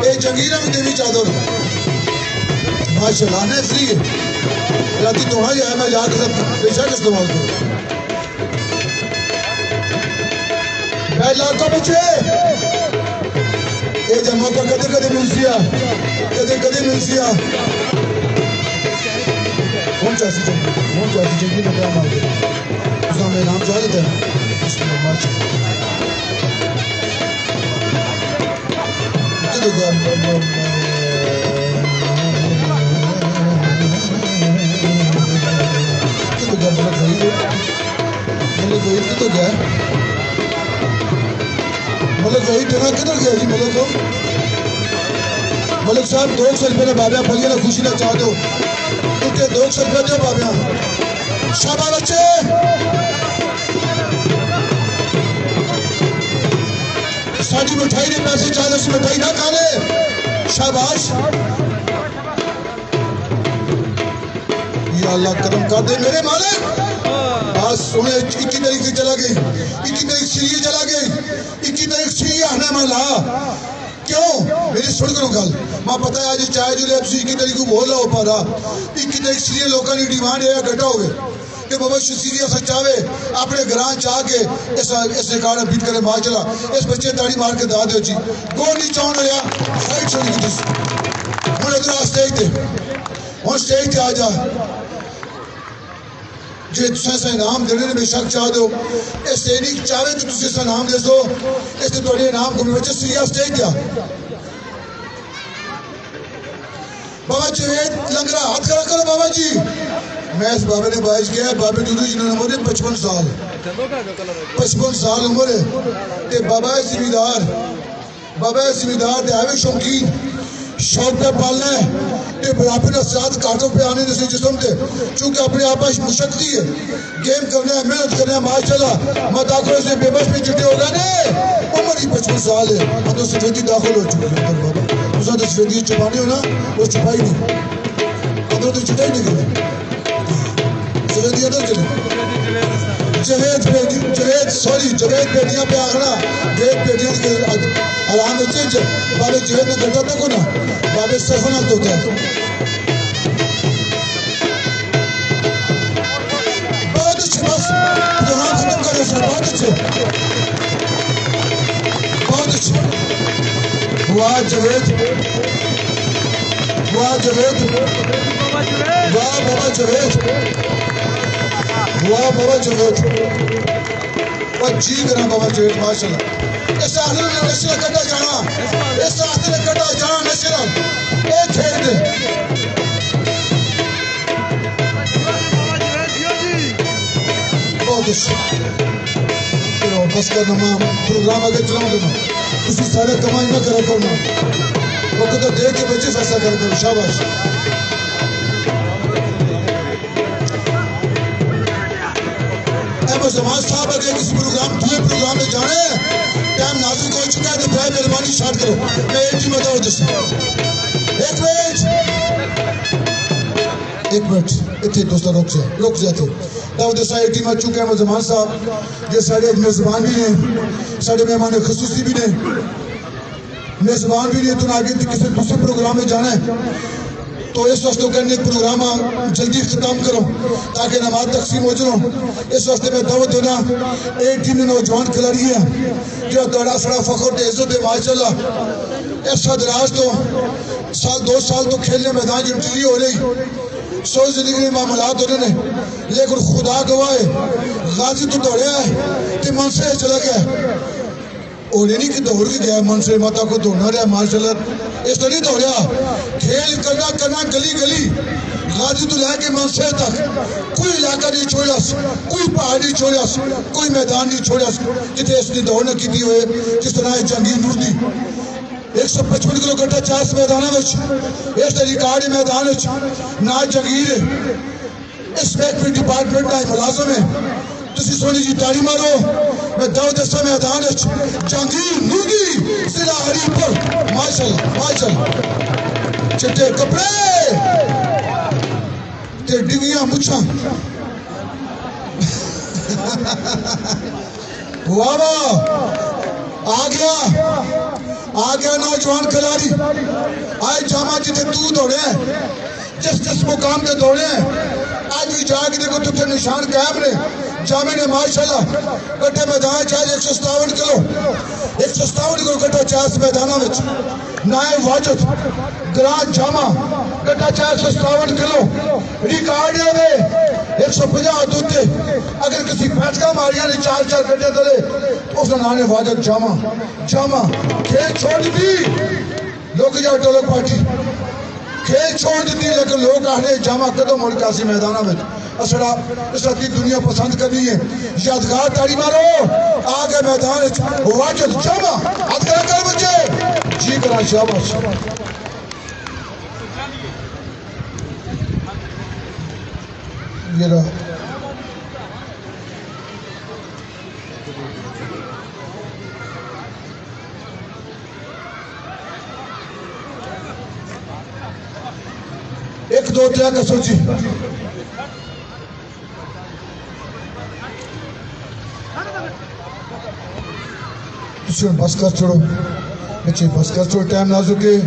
ए जंगीरा में तेरी चादर माशाल्लाह ने फ्री है। राती तो हाँ है, मैं जाकर सब बेशक इस्तेमाल करूँ। लाखों बच्चे ये जब मौका कदे कदे मिल सिया, कदे कदे मिल सिया। कौन चाहती जंगी का क्या मार दे उसका मेरा नाम चाह देता है। तो गया मलिक वही टेना किधर गया जी मलिक को। मलिक साहब 200 रुपये बाबिया फलिया ना खुशी ना चाह दो, क्योंकि 200 रुपये दो बाबिया। शाबाश बच्चे। साड़ी मिठाई ने पैसे चाहे उस मिठाई ना खाने। शाबाश। या अल्लाह कदम कर दे मेरे मालिक। आज उन्हें 21 तारीख से चला गई, 21 तारीख सीरिया चला गई, 21 तारीख सीरिया हने में ला। क्यों मेरी सुन करो गल, मैं पता है आज चाहे जो 21 तारीख को बोल रहा हो पा रहा 21 तारीख सीरिया लोगों की डिमांड है घटा हो कि बाबा सीरिया सचावे अपने घर जाके इस रिकॉर्ड बीट करे मार चला। इस बच्चे ताड़ी मार के दा दो जी को नहीं चाहन रहा फाइट छोड़ी की हूँ इधर स्टेज पे हूँ स्टेज पे आ जा जे तुसा इनाम देने बेशक चाह दो इस नहीं चाहे तो तुम इसका नाम दे दो इसने थोड़े इनाम को बच्चे सीरिया स्टेज दिया बाबा जवेद लंगरा हाथ खड़ा करो बाबा जी। मैं इस बाबे ने बाइश किया है बाबे दूधू जिन्होंने उम्र है 55 साल 55 साल उम्र है ते बाबा जिम्मेदार ते आवे शौकीन शौक पे पालना है ते बुढ़ापे का साथ कांटों पे आने जैसे जिस्म थे चूंकि अपने आप मुशक्ति है गेम करना है मेहनत करना है माशाल्लाह मत आकर से बेबस पे छुट्टी होगा ने उम्र ही 55 साल है तो सफेदी दाखिल हो चुकी है बाबा उस तो सफेदी छुपानी हो ना वो छुपाई नहीं अंदर तो छुटाई नहीं गई सफेदी अंदर चले जवेद बेटियां पे आखना वेद बेटियां के आराम में चेंज बाबे जवेद ने करता था को ना बाबे सरफना तो होता है बहुत अच्छे बस प्रोग्राम खत्म करो सर बहुत अच्छे वाह जवेद वाह बाबा जवेद वाह बाबा जवेद और जी करा बाबा जवेद माशाल्लाह इस आखिर में नशे कटा जाना नशे एक खेल दे बहुत अच्छा बस का नमा प्रोग्राम आगे चलाऊं देना उसी सारे कमाई ना करा करना वक्त तो देख के बच्चे फैसला कर करो शाबाश जमान साहब अगर किसी दूसरे प्रोग्राम में जाने टाइम नाजुक हो चुका है तो भाई मेहरबानी स्टार्ट करो मैं एक ही बताऊं दोस्तों एक मिनट इतने दोस्तों रुक जाते दाऊद साहब टीम आ चुके हैं जमान साहब ये सारे मेजबान भी ने सारे मेहमान खसूसी भी ने मेजबान भी ने तो आगे किसी दूसरे प्रोग्राम में जाना है तो इस वास्ते करने प्रोग्राम जल्दी खत्म करो ताकि नमाज तकसीम हो जाओ इस वास्ते मैं दावत देना एक टीम नौजवान खिलाड़ी है जो दौड़ा सड़ा फखर इज्जत है माशाल्लाह ऐसा दराज तो दो साल तो खेलने मैदान की इंटरी हो रही सौ जिंदगी में मामलात हो रहे लेकिन खुदा गवाह है गाजी तो दौड़े है तो मन से चला गया और नहीं कि दौड़ के गया मन से माता को दौड़ना रहा माशाल्लाह इस तरह दौड़ा खेल करना गली गाजी तो लेके मनसे तक कोई इलाका नहीं छोड़ा कोई पहाड़ नहीं छोड़ा कोई मैदान नहीं छोड़ा जितने इसने दौड़ न की हुए जिस तरह जंगीर नूर दी 155 किलो कट्टा 4 मैदान इस रिकॉर्ड मैदान ना जंगीर इंस्पेक्टर डिपार्टमेंट का मुलाजम है तुसी सोनी जी ताड़ी मारो मैं दाऊद मैदान जहांगीर नूरी जिला हरीपुर माशाल्लाह चिट्टे कपड़े ते डिंगियां मुछां वाह आ गया नौजवान खिलाड़ी आए जामा जिते तू दौड़े जिस मुकाम ते दौड़े आज भी जाके देखो तुझे निशान कायम ने जामे ने माशाल्लाह कट्टे मैदान चाहे 157 किलो कट्टा 4 मैदान नायब वाजिद ग्रां जामा कट्टा 157 किलो रिकॉर्ड है 150 दूते अगर किसी फैटका मारिया ने 4 कट्टे तले उसका नाम है वाजिद जामा खेल छोड़ दी लोग जाओ टोलक पार्टी खेल छोड़ दी लेकिन लोग आने जामा कदम मुड़ कासी मैदान में असड़ा इस की दुनिया पसंद करनी है यादगार ताड़ी मारो आ गए मैदान वाजिद जामा हाथ कर बच्चे जी करा शाबाश ये रहा एक दो क्या का सोची बस कर छोड़ो बच्चे बस कर छोड़ो टाइम नाजुक है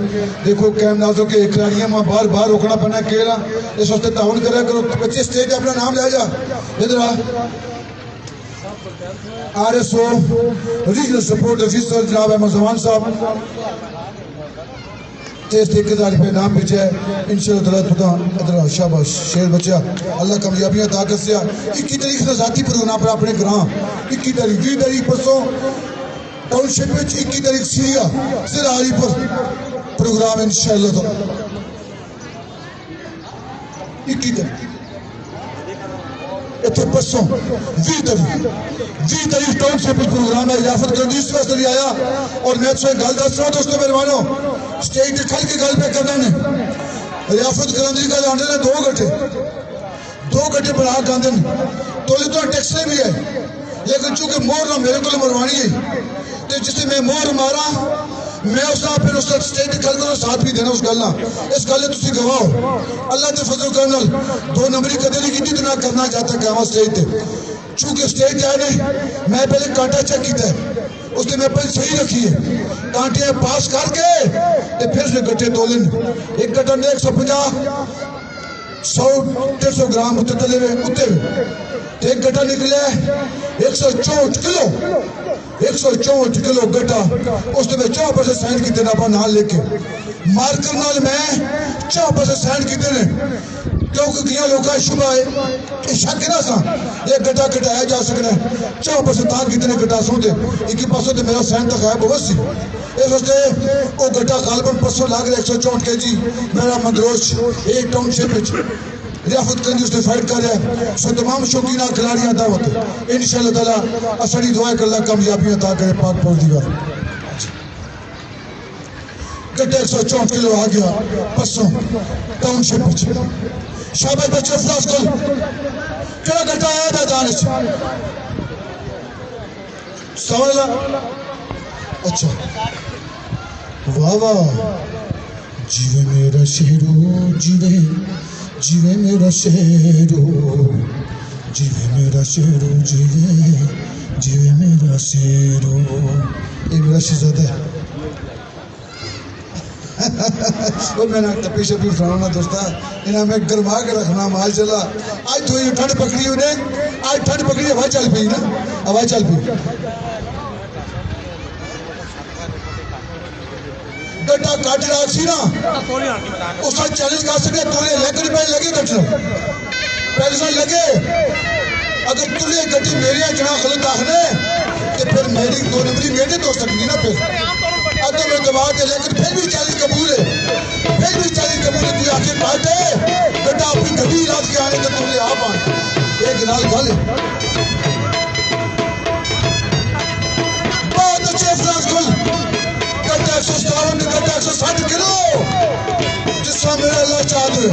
देखो टाइम नाजुक है खिलाड़ियां में बार बार रोकना पड़ना खेला इस वास्ते ताउन करा करो बच्चे स्टेज अपना नाम ले जा इधर RSO रीजनल सपोर्ट ऑफिसर जनाब अहमद जमान साहब इस ठेकेदार पे नाम भेजा है इंशाअल्लाह शाबाश शेर बच्चा अल्लाह कामयाबियां अता कर 21 तारीख से जाती प्रोग्राम पर अपने ग्रां 21 तारीख 20 तारीख परसों टाउनशिप 21 तारीख सीरिया जिला हरीपुर प्रोग्राम इंशाअल्लाह 21 दिन इतने परसों 20 तारीख टाउनशिप प्रोग्राम है रियासत करनी इस वास्ते आया और मैं तुझे गल दस रहा दोस्तों मेरे मानो स्टेज खल के गल पे करना ने रियासत करने की गल आने ने 2 घंटे बना के आते तो टैक्सी भी है लेकिन चूंकि मोहर ना मेरे को मरवानी है तो जिसे मैं मोहर मारा मैं उसका फिर उस स्टेज खल कर साथ भी देना उस गल इस गल तुम गवाओ अल्लाह के फजल करनल 2 नंबरी कदे नहीं की ना करना चाहता गवा स्टेज पे चूंकि स्टेज आए ने मैं पहले कांटा चेक किया उसने मैं पहले सही रखी है कांटे पास करके ते फिर उसने गट्टे तोलन एक गट्टा ने 150-100-150 ग्राम उत्ते तले उत्ते एक गट्टा निकले 164 किलो 164 किलो गट्टा उसने मैं 4% साइन किए ना अपना नाम लेके मार्कर नाल मैं 4% साइन किए ने क्योंकि किया लोग शुभ है कि शक ना सा ये गड्ढा कटाया जा सकना 4% तार कितने गड्ढा सुनते एक पासों तो मेरा साइन तक है बहुत सी इस वास्ते वो गड्ढा गालबन परसों लाग रहा 164 kg मेरा मंदरोज एक टाउनशिप रियासत करनी उसने फाइट कर रहा है सो तमाम शौकीन खिलाड़ियों दावत इंशाअल्लाह ताला असड़ी दुआ कर अल्लाह कामयाबी अता करे पाक पौर दीवार गड्ढा 164 किलो आ गया परसों टाउनशिप शाबाश बच्चे फ्लास को क्या गड्ढा आया मैदान सवाल अच्छा वाह वाह जीवे मेरा शेरू जीवे जीवे मेरा शेरू जीवे मेरा शेरू जीवे जीवे मेरा शेरू ये मेरा शहजादा है वो मैंने टप्पी शप्पी उठाना दोस्ता इन्हें मैं गरमा के रखना माल चला आज थोड़ी ठंड पकड़ी उन्हें आज ठंड पकड़ी हवा चल पी ना हवा चल पी गड्ढा काट रहा सी ना उसका चैलेंज कर सके तुले लेकिन पहले लगे कटना पहले से लगे अगर तुले गड्ढी मेरी जना गलत आखने तो फिर मेरी 2 नंबरी मेरे तो सकती ना फिर अगर मैं दबा दे लेकिन फिर भी चैलेंज कबूल है फिर भी चैलेंज कबूल है तू आखिर काटे गड्ढा अपनी गड्ढी रात के आने का तुले आप आए एक नाल गल बहुत अच्छे फ्लास गोल गड्ढा 157 गड्ढा 160 किलो जिसका मेरा अल्लाह चाहते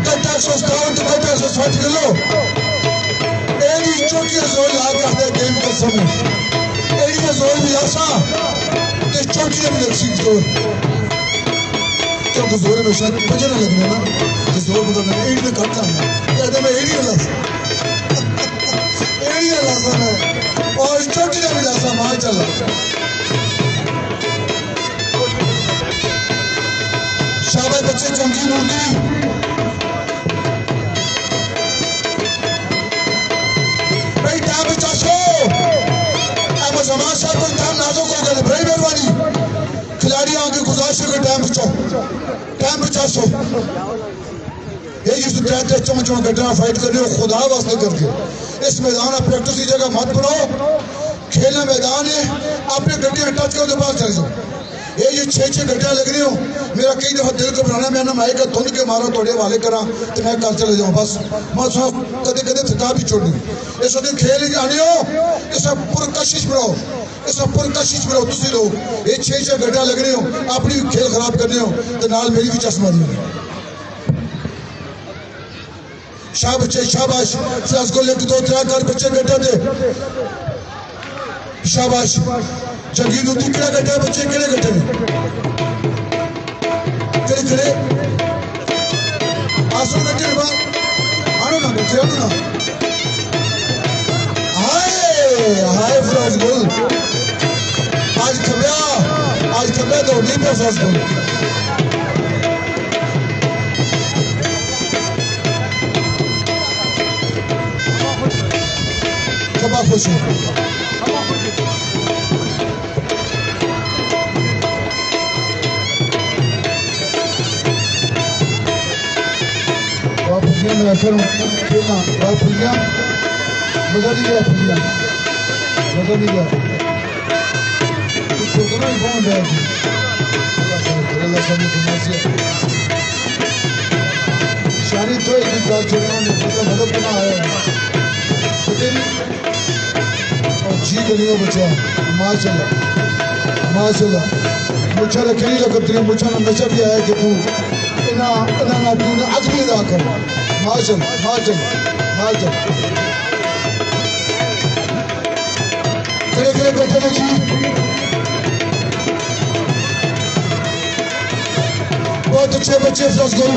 गड्ढा 157 गड्ढा 160 किलो एडी चोटी जोर ला के आते गेम का समय एडी में जोर भी आसा ते चोटी में लग सी जोर क्योंकि जोर में शायद मुझे ना लगने ना कि जोर मतलब मैं एडी में कट जाना कहते मैं एडी वाला एडी वाला समय और चोटी में लासा मार चला शाबाश बच्चे चमकी नूरदी भाई टाइम बचाओ अहमद जमान साहब को टाइम नाजुक हो गए बड़ी मेहरबानी खिलाड़ी आगे गुजारिश है टाइम बचाओ ये जिस ट्रैक चमचमा गड्ढा फाइट कर रहे हो खुदा वास्ते करके इस मैदान में प्रैक्टिस की जगह मत बनाओ खेलना मैदान है अपने गड्ढे टच करो तो पास चले जाओ ये 6 गड्ढा लग रही हो मेरा कई दफा दिल घबराना मैं ना माइक धुंध के मारा थोड़े हवाले करा तो मैं घर चले जाऊँ बस मैं कदे कदे थका भी छोड़ दी इस वक्त खेल जाने हो इस पुरकशिश बनाओ इस पुरकशिश बनाओ तुम लोग ये 6 गड्ढा लग रहे हो अपनी खेल खराब कर रहे हो तो नाल मेरी भी चश्मा दी शाह बच्चे शाबाश फ्लास को लेकर 2-3 कर बच्चे गड्ढा दे शाबाश जगी नूती किड़ा गड्ढा बच्चे किड़े गड्ढे में किड़े किड़े आसू गड्ढे बाहर आनो ना बच्चे आनो ना हाय हाय फ्लास गोल आज खबया तो नहीं पे फ्लास गोल कबा खुश हो मैं फिर खेलना बात भूल गया मजा नहीं गया भूल गया मजा नहीं गया कुछ तो करो ही फोन है अल्लाह सब को नसीब शानी तो एक भी बात छोड़ना नहीं तो मदद करना आया और जी गलियों बचा माशाल्लाह मुझे रखनी लगत रही मुझे नशा भी आया कि तू इना ना तूने अज भी अदा कर माशाल्लाह खड़े बैठे ना जी बहुत अच्छे बच्चे फर्स्ट गोल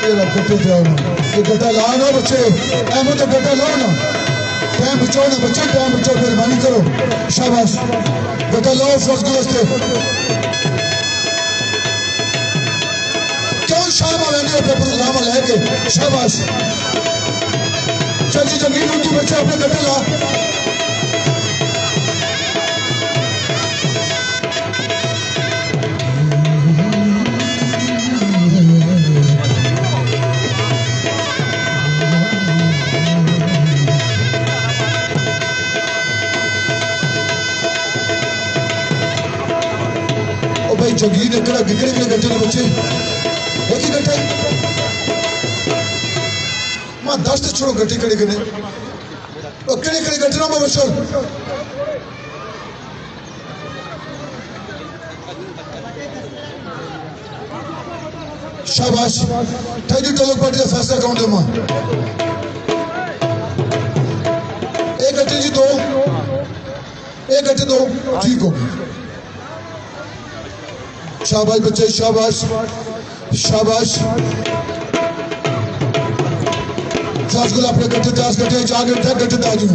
ये गट्टे जाओ ना ये गट्टा लाओ ना बच्चे अहमद तो गट्टा लाओ ना टाइम बचाओ ना बच्चे टाइम बचाओ मेहरबानी करो शाबाश गट्टा लाओ फर्स्ट गोल से क्यों शाम आने पे प्रोग्राम लेके शाबाश चल जी जंगीर तू बच्चे अपने गट्टे ला जंगीर ने कड़ा गिगड़े के गट्टे ने बच्चे एक ही गट्टे मां 10 ते छोड़ो गट्टे कड़े कड़े और कड़े कड़े गट्टे ना बशर शाबाश थैंक यू टोलक पार्टी का फैसला काउंट दे मां एक गट्टे जी दो एक गट्टे दो ठीक हो शाबाश बच्चे शाबाश शाबाश फर्स्ट गोल अपने गट्टे 10 गट्टे जाके गट्टे ताजू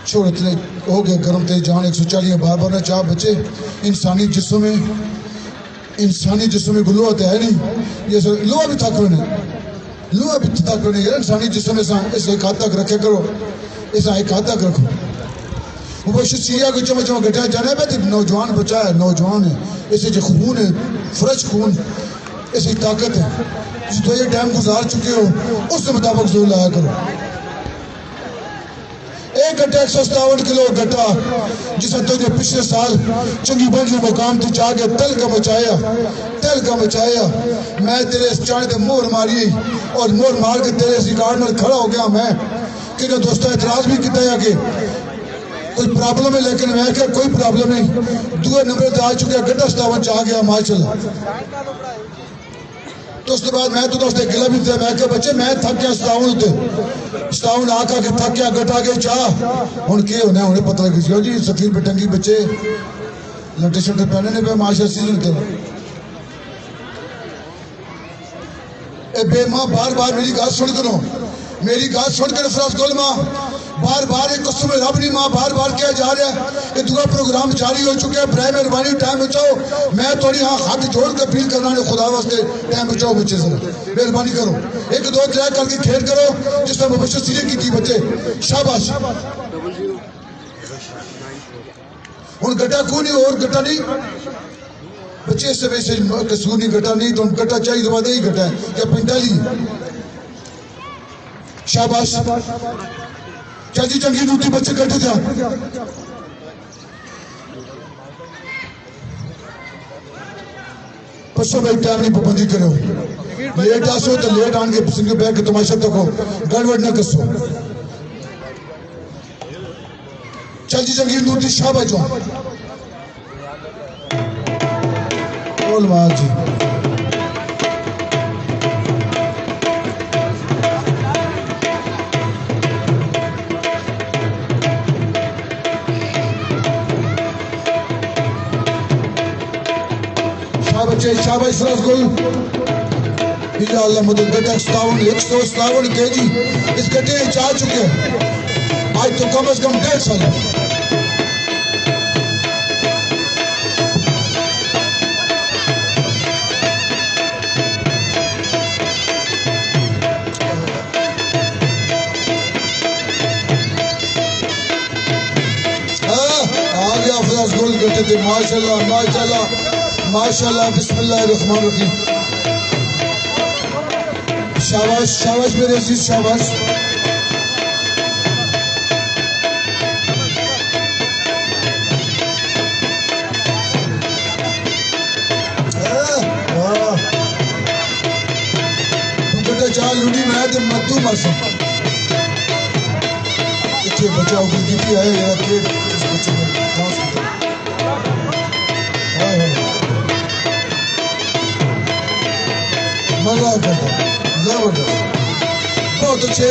छोड़ इतने हो गए गर्म तेज जान 140 बार ना चाह बच्चे इंसानी जिस्म में लोहा तो है नहीं ये लोहा भी ताकत नहीं यार इंसानी जिस्म में इसे एक हाथ तक रखे करो इसे एक हाथ तक रखो वो सीरिया को चमा चमा गटा जाना है नौजवान बच्चा है नौजवान है इसे जो खून है फ्रेश खून इसे ताकत है तो ये टाइम गुजार चुके हो उसके मुताबिक जोर लाया करो एक गट्टा 157 किलो गट्टा जिसे तुझे पिछले साल चंगी बंजी मुकाम तू जाके तल का मचाया मैं तेरे इस चाणे ते मोहर मारी और मोहर मार के तेरे इस रिकॉर्ड में खड़ा हो गया मैं कि दोस्तों एतराज भी किया है कि कोई प्रॉब्लम है लेकिन मैं क्या कोई प्रॉब्लम नहीं दूसरे नंबर पे आ चुका गट्टा 57 आ गया माशाल्लाह तो उसके बाद मैं तो दोस्त गिला भी था मैं क्या बच्चे मैं थक गया सतावन आका के थक गया गटा के चाह हुन के होना हुने पता लग गया जी सकीर पे टंगी बच्चे लट्टे शट्टे पहने ने पे माशा सीजन ते ए बेमा बार मेरी बात सुन करो मेरी बात सुन कर फराज गोल मां बार एक कसम रब नहीं मां बार क्या जा रहा है ये दूसरा प्रोग्राम जारी हो चुका है बराए मेहरबानी टाइम बचाओ मैं थोड़ी हाँ हाथ जोड़ के अपील करना है खुदा वास्ते टाइम बचाओ बच्चे से मेहरबानी करो 1 2 3 करके खेल करो जिसमें मुबशर सीधे की थी बच्चे शाबाश हूँ गड्ढा को नहीं और गड्ढा नहीं बच्चे इस वैसे कसूर नहीं गड्ढा नहीं तो गड्ढा चाहिए तो बाद ही गड्ढा है क्या 45 शाबाश चल जी चंगी दूती बच्चे गड्ढे जा पसो भाई टाइम नहीं पाबंदी करो लेट आसो तो लेट आन के सिंगल बैग के तमाशा तको गड़बड़ न कसो चल जी चंगी दूती शाबाश जो बोल मां जी शाबाश फराज गोल इंशाअल्लाह मदद गड्ढा 157 केजी इस गड्ढे में जा चुके हैं आज तो कम से कम 1.5 साल आ गया फराज गोल गड्ढे थे माशाल्लाह बिस्मिल्लाहिर्रहमानिर्रहीम शाबाश मेरे अजीज शाबाश चाल लुड़ी मैं ते मद्दू मस इतने बच्चा ऊपर कीती है यार के उस बच्चे ने डांस किया मजा करता जबरदस्त बहुत अच्छे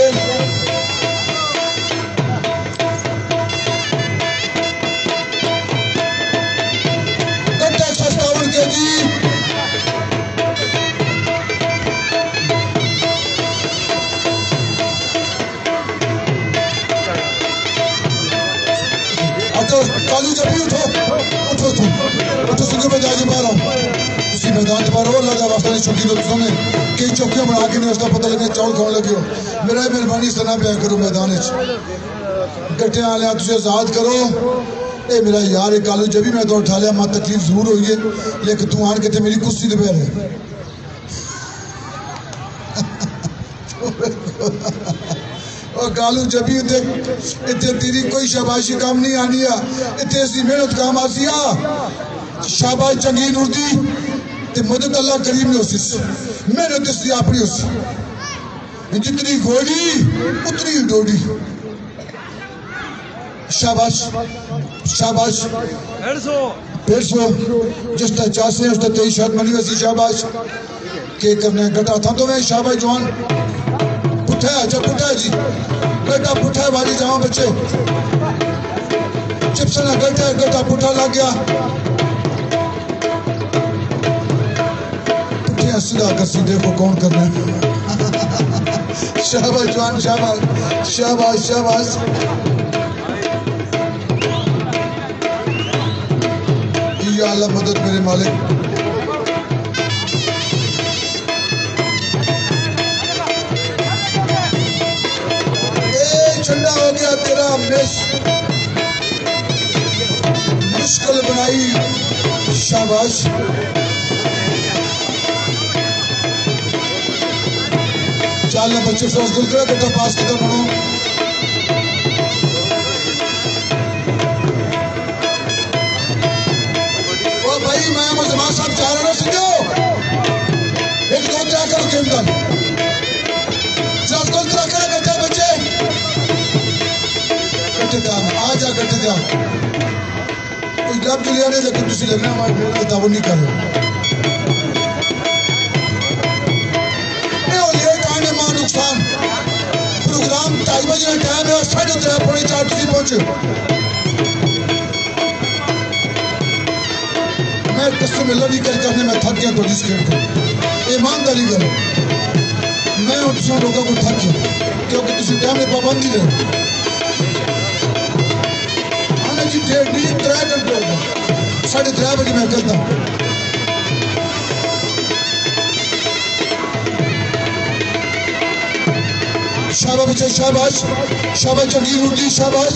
कालू जब भी उठो उठो तुम उठो सुखे में जाके बाहर आओ उसी मैदान के बाहर हो लगा वास्ता ने चौकी तो सुने कई चौकियां बना के नहीं उसका पता लगे चावल खाने लगे हो मेरा मेहरबानी सना पे करो मैदान गट्टे आलिया तुझे आजाद करो ए मेरा यार एक कालू जब भी मैं तो उठा लिया मां तकलीफ जरूर हुई है लेकिन तू आन के मेरी कुर्सी दे पे रहे गालू जबी इतने तेरी कोई शाबाशी काम नहीं आनी है इतने सी मेहनत काम आसी शाबाश चंगी नुरदी ते मदद अल्लाह करीम ने उसी मेहनत इसकी अपनी उसी जितनी घोड़ी उतनी डोडी शाबाश शाबाश 150 जिस तरह चासे उस तरह तेरी शर्त मनी वैसी शाबाश के करने गटा था तो मैं शाबाश जवान पुठा है अच्छा पुठा है जी गड्ढा पुठा है वाली जाओ बच्चे चिप्स ना गड्ढा पुठा लग गया पुठे सीधा कर सीधे को कौन करना है शाबाश जवान शाबाश शाबाश शाबाश या अल्लाह मदद मेरे मालिक ठंडा हो गया तेरा मिस मुश्किल बनाई शाबाश चाल बच्चे से रसगुल करा बेटा पास किधर बनो ओ भाई मैं मुजमान साहब चाह रहा सीखो एक दो क्या करो खेलता रसगुल करा करा बेटा बच्चे आजा गट्टे दे कोई जब जुलिया ने लेकिन तुसी लगना मार किताब नहीं कर ए और ये टाइम है मां नुकसान प्रोग्राम 2:30 बजे का टाइम है और 3:30 पौने 4 तुसी पहुंचे मैं कसम अल्लाह की करने में थक गया तो इस खेल को ईमानदारी करो मैं उन लोगों को थक गया क्योंकि तुसी टाइम में पाबंदी रहे जी 3:30 घंटे 3:30 बजे मैं चलता हूँ शाबाश बच्चे शाबाश शाबाश चंगी रोटी शाबाश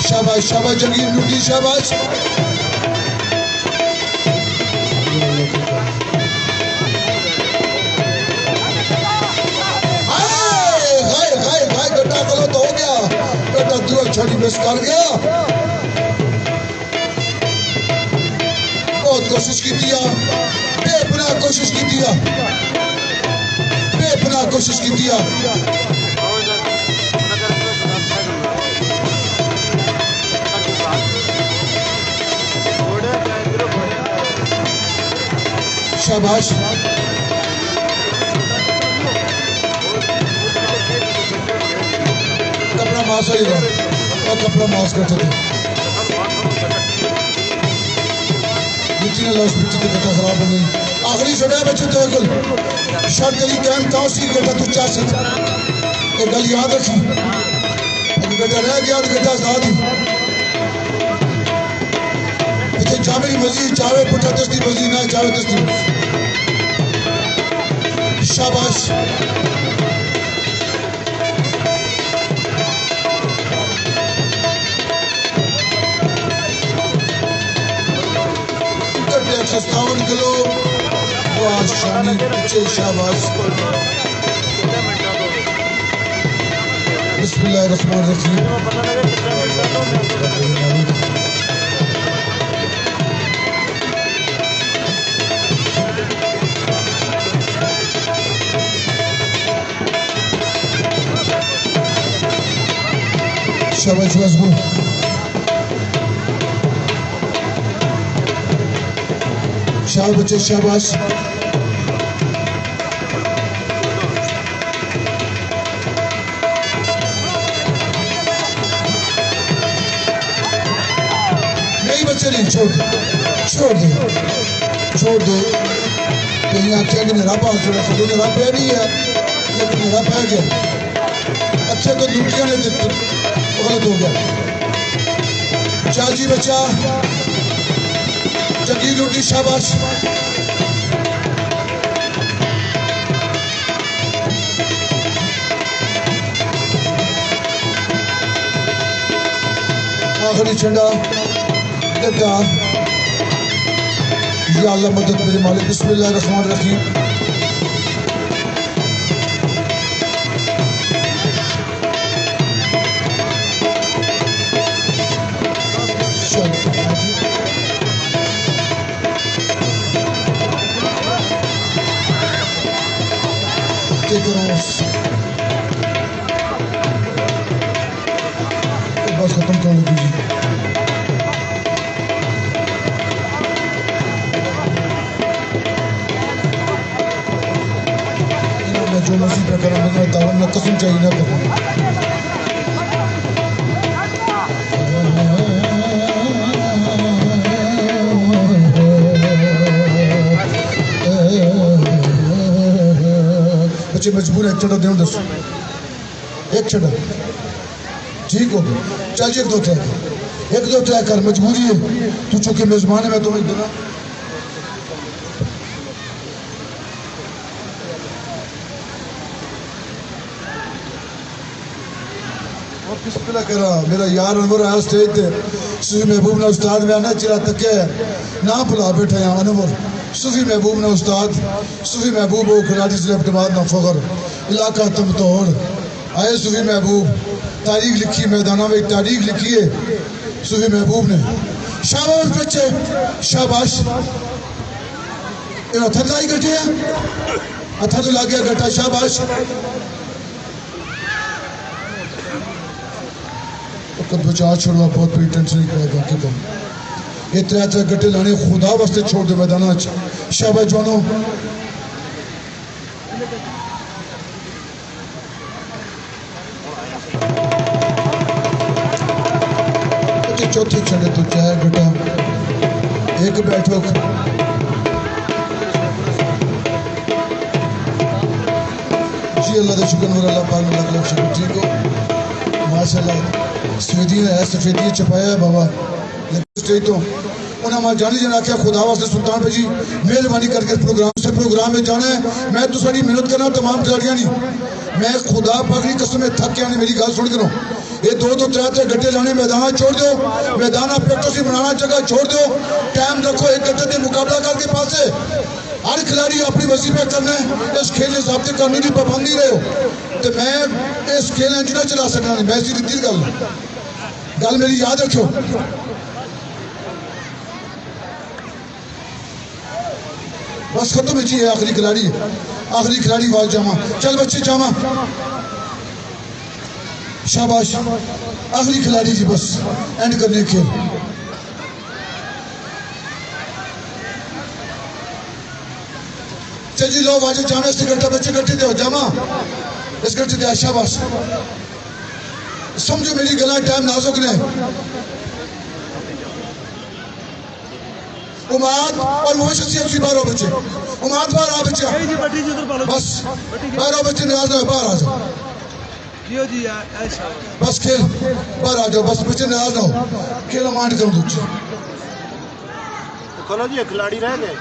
शाबाश शाबाश जंगी लूटी शाबाश गड्ढा गलत हो गया गड्ढा तू छोटी मिस कर गया बहुत कोशिश की दिया बेपनाह कोशिश की दिया बेपनाह कोशिश की दिया शाबाश कपड़ा मास हो और कपड़ा मास करते थे कट्टा खराब हो गई आखिरी छोड़ा बच्चे तो शर्ट गली कैम था उसी गड्ढा तू चाह सकता एक गल याद रखी गड्ढा रह गया तो गड्ढा साथ ही इतने जामे की मर्जी चावे पुठा दस्ती मर्जी ना चावे दस्ती शाबाश निकलो वाह शानी पीछे शाबाश बिस्मिल्लाहिर्रहमानिर्रहीम शाबाश मजबूत शाबाश बच्चे शाबाश नहीं बच्चे नहीं छोड़ दे कहीं आख्या कि मेरा पास थोड़ा सा मेरा पैर नहीं है लेकिन मेरा पैर गया अच्छे तो लुटिया ने देते गलत हो गया चाची बच्चा चंगी रोटी शाबाश आखिरी झंडा गद्दा या अल्लाह मदद मेरे मालिक बिस्मिल्लाहिर्रहमानिर्रहीम बस खत्म करने दीजिए मैं जो मसीह पे करा मुझे दावन में कसम चाहिए ना करूँ बच्चे मजबूर है एक चढ़ा दे दस एक चढ़ा ठीक हो चल जी एक दो ट्रैक कर मजबूरी है तू चूंकि मेजबान है मैं तुम्हें देना और किस पिला करा मेरा यार अनवर आया स्टेज पे सूफी महबूब ने उस्ताद में आना चिरा तके ना भुला बैठे यहाँ अनवर सूफी महबूब ने उस्ताद सूफी महबूब हो खिलाड़ी से अब्दुल्लाह ना फखर इलाका तुम तोड़ आए सूफी महबूब तारीख लिखी मैदाना में तारीख लिखी है सूफी महबूब ने शाबाश बच्चे शाबाश हथा लाई गठे हथा तो लागे गठा शाबाश बचा छोड़वा बहुत बड़ी टेंशन नहीं करेगा कि तुम ये त्रै गट्टे लाने खुदा वास्ते छोड़ दे मैदाना शाबाश जवानो चौथे छड़े तो चाहे बेटा एक बैठो जी अल्लाह का शुक्र हो अल्लाह पाक लग शुक्र ठीक हो माशाल्लाह सफेदियां है सफेदियां छपाया है बाबा स्टेज तो उन्हें मैं जानी जना आख्या खुदा वास्ते सुल्तान भाई जी मेहरबानी करके प्रोग्राम में जाना है मैं तो सारी मेहनत करना तमाम खिलाड़ियां नहीं मैं खुदा पाक की कसम में थक गया नहीं मेरी गल सुन करो ये दो त्रै गड्ढे लाने मैदान छोड़ दो मैदान पेटो से बनाना जगह छोड़ दो टाइम रखो एक गड्ढे से मुकाबला करके पासे हर खिलाड़ी अपनी मर्जी पे करना है इस खेल के हिसाब से कानून की पाबंदी रहे हो तो मैं इस खेल ना चला सकना नहीं मैं सीधी गल मेरी याद रखो बस खत्म जी है आखिरी खिलाड़ी वाल जामा चल बच्चे जामा शाबाश आखिरी खिलाड़ी जी बस एंड करने के चल जी लो वाजे जाना इस गड्ढा बच्चे गड्ढे दो जामा इस गड्ढे दे शाबाश समझो मेरी गला टाइम नाजुक ने उमाद और मुबशर बाहर बच्चे उमाद बाहर आ बच्चे बस बाहर आओ बच्चे निराश ना बाहर आ जाओ बस खेल बाहर आ जाओ बस बच्चे निराश ना हो खेल मांड कर दो खोलो जी खिलाड़ी रह गए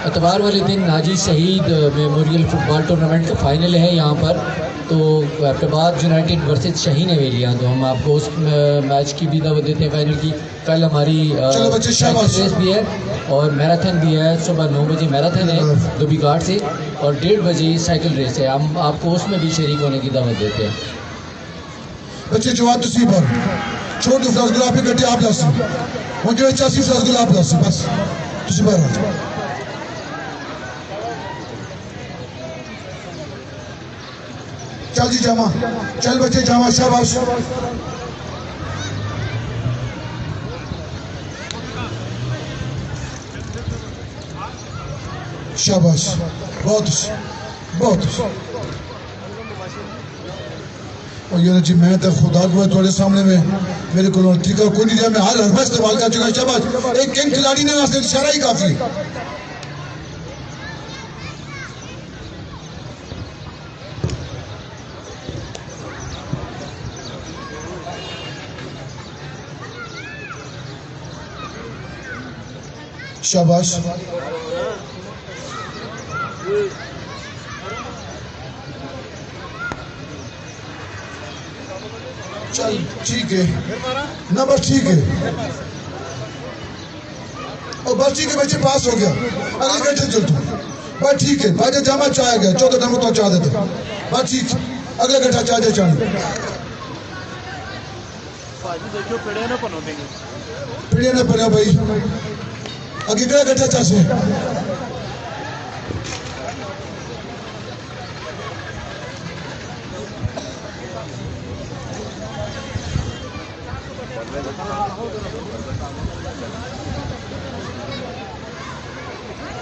इतवार वाले दिन नाजी शहीद मेमोरियल फुटबॉल टूर्नामेंट का फाइनल है यहाँ पर तो प्रभात यूनाइटेड वर्सेस शाहीन हवेलियाँ, तो हम आपको उस मैच की भी दावत देते हैं फाइनल की। कल हमारी रेस भी है और मैराथन भी है, सुबह 9 बजे मैराथन है धोबी घाट से और 1:30 बजे साइकिल रेस है। हम आपको उसमें भी शरीक होने की दावत देते हैं। बच्चे जवाब तुसी पर छोटे फ्लास गुलाब पे गड्ढे आप लासी वो जो 84 फ्लास गुलाब लासी बस तुसी पर चल जी जामा, चल बच्चे जामा, शाबाश। शाबाश, बहुत बहुत। और ये जी मैं तो खुदा को थोड़े सामने में मेरे को तरीका कोई नहीं दिया, मैं हर हरबा इस्तेमाल कर चुका। शाबाश, एक किंग खिलाड़ी ने वास्ते इशारा ही काफी। शाबाश, चल ठीक है ना, बस ठीक है और बस ठीक है, बच्चे पास हो गया। अगले घंटे चल तू बस ठीक है। भाई जामा चाह गया 14 नंबर तो चाह देते बस ठीक, अगले घंटा चाह दे चाह पीड़िया ना पड़ा भाई, अगले घंटा चाह से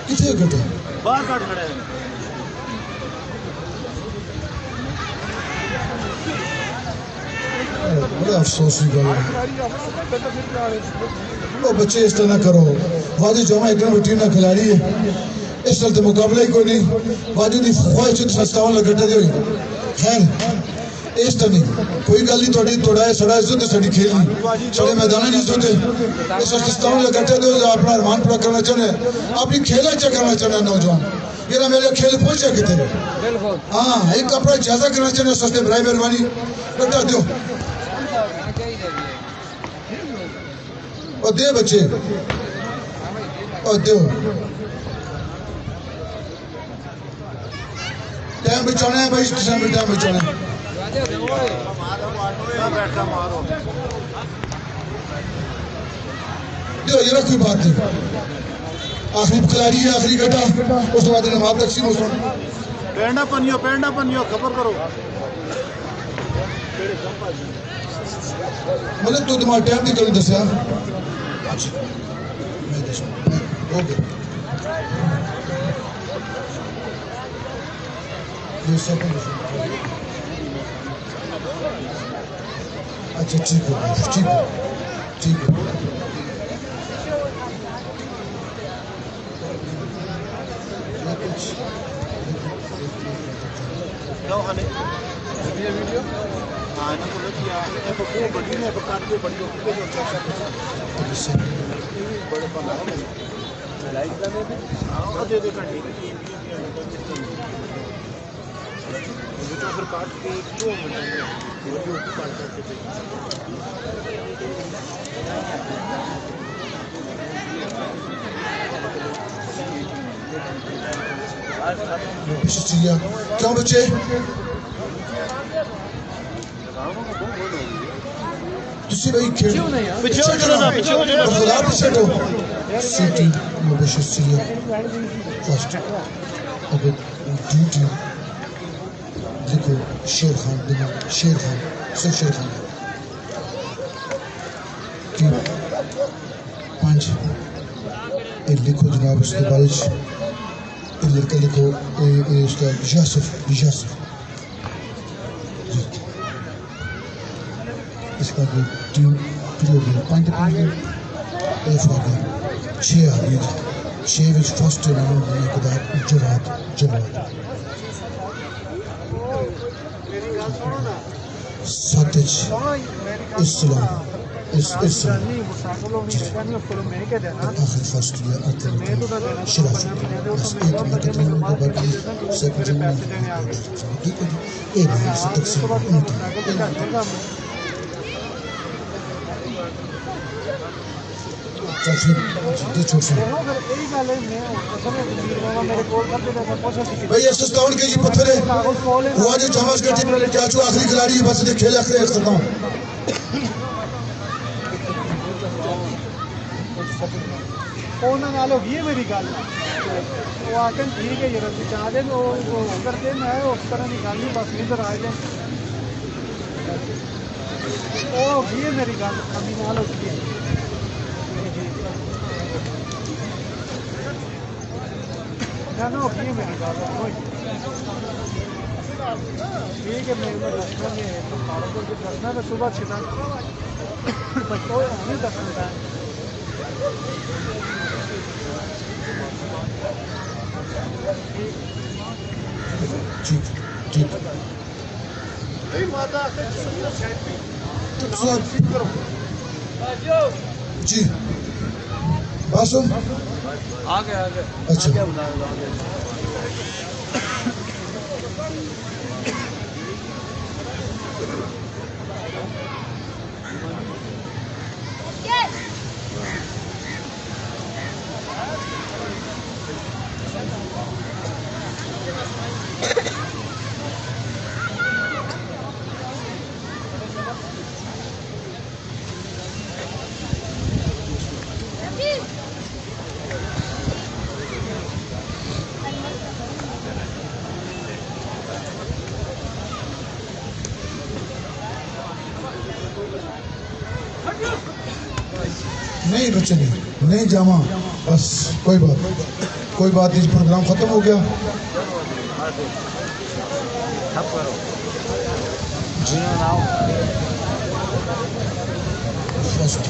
कितने घंटे बाहर काट खड़े हैं। बड़ा अफसोस की गल है। वो बच्चे इस तरह ना करो। वाजी जामा एक नंबर टीम का खिलाड़ी है, इस तरह तो मुकाबला ही कोई नहीं। वाजी की ख्वाहिश सस्तावन लगटा दे खैर इस तरह नहीं कोई गल नहीं। थोड़ी थोड़ा सड़ा इज्जत साड़ी खेल नहीं साढ़े मैदान की इज्जत है। इस सस्तावन लगटा दो अपना अरमान पूरा करना चाहते, अपनी खेल अच्छा करना चाहते नौजवान। ये मेरे खेल पहुंचा कितने हाँ एक अपना इजाजा करना चाहते सस्ते बराई मेहरबानी गड्ढा दो और दे बच्चे और दो। टाइम बचाना है भाई, टाइम बचाना है। दो ये कोई बात नहीं, आखिरी खिलाड़ी है, आखिरी गड्ढा, उसके बाद नमाज तकसीम हो पेंडा पनियो खबर करो। मतलब तू तुम्हारा टाइम नहीं कल दसिया हो गया अच्छा ठीक है ठीक है ठीक है। वीडियो हाँ ना बोलो कि ये तो खूब बड़ी है, तो काट के बड़ी होती है जो बड़े पर लाइक लगे थे हाँ दे दे कंडी तो फिर काट के क्यों मिलेंगे वीडियो को काट करके क्यों बच्चे तुसी भाई खेल पीछे हो जाओ ना, पीछे हो जाओ खुदा पीछे हटो। सिटी मुबशिर सिया फर्स्ट अगर ड्यूटी लिखो शेर खान बिना शेर खान सिर्फ शेर खान की 5 ये लिखो जनाब। उसके बाद लड़का लिखो उसका यासिफ यासिफ इसका टीम हो गया 5 एफ आ गया 6 आ गया 6 विच फर्स्ट इनाम होने के बाद जवाब 7 इस्लाम इस नहीं मोटरसाइकिल लोग नहीं देता नहीं उसको मैं क्या देना आखिरी फर्स्ट ईयर आते मैं तो ना देना शिरा बस बस मेरे एक पास मिनट बचे मेरे में पास बाकी सेकंड पैसे देने आ गए ठीक है जी एक मिनट से उसके बाद तकसीम मोटरसाइकिल पे जाएगा चल फिर छोड़ से देखो फिर यही गल है मैं असल में वीर बाबा मेरे कोल करते थे मैं कोशिश की भाई 157 केजी पत्थर है वो आज चावस के टीम में चाचू आखिरी खिलाड़ी बस ने खेल आखिरी इख्तिताम ਉਹਨਾਂ ਨਾਲ ਹੋ ਗਈ ਹੈ ਮੇਰੀ ਗੱਲ ਉਹ ਆਖਣ ਠੀਕ ਹੈ ਯਾਰ ਤੁਸੀਂ ਚਾਹਦੇ ਨੇ ਉਹ ਕਰਦੇ ਮੈਂ ਉਸ ਤਰ੍ਹਾਂ ਦੀ ਗੱਲ ਨਹੀਂ ਬਸ ਇਧਰ ਆ ਜਾਏ ਉਹ ਹੋ ਗਈ ਹੈ ਮੇਰੀ ਗੱਲ ਅਮੀ ਨਾਲ ਹੋ ਗਈ ਹੈ ना हो गई है मेरी बात ठीक है मैं दसना में पालनपुर के दसना तो सुबह छिना बच्चों नहीं दसना ठीक ठीक जी बस आ गया अच्छा नहीं बच्चे नहीं जामा बस कोई बात नहीं प्रोग्राम खत्म हो गया फर्स्ट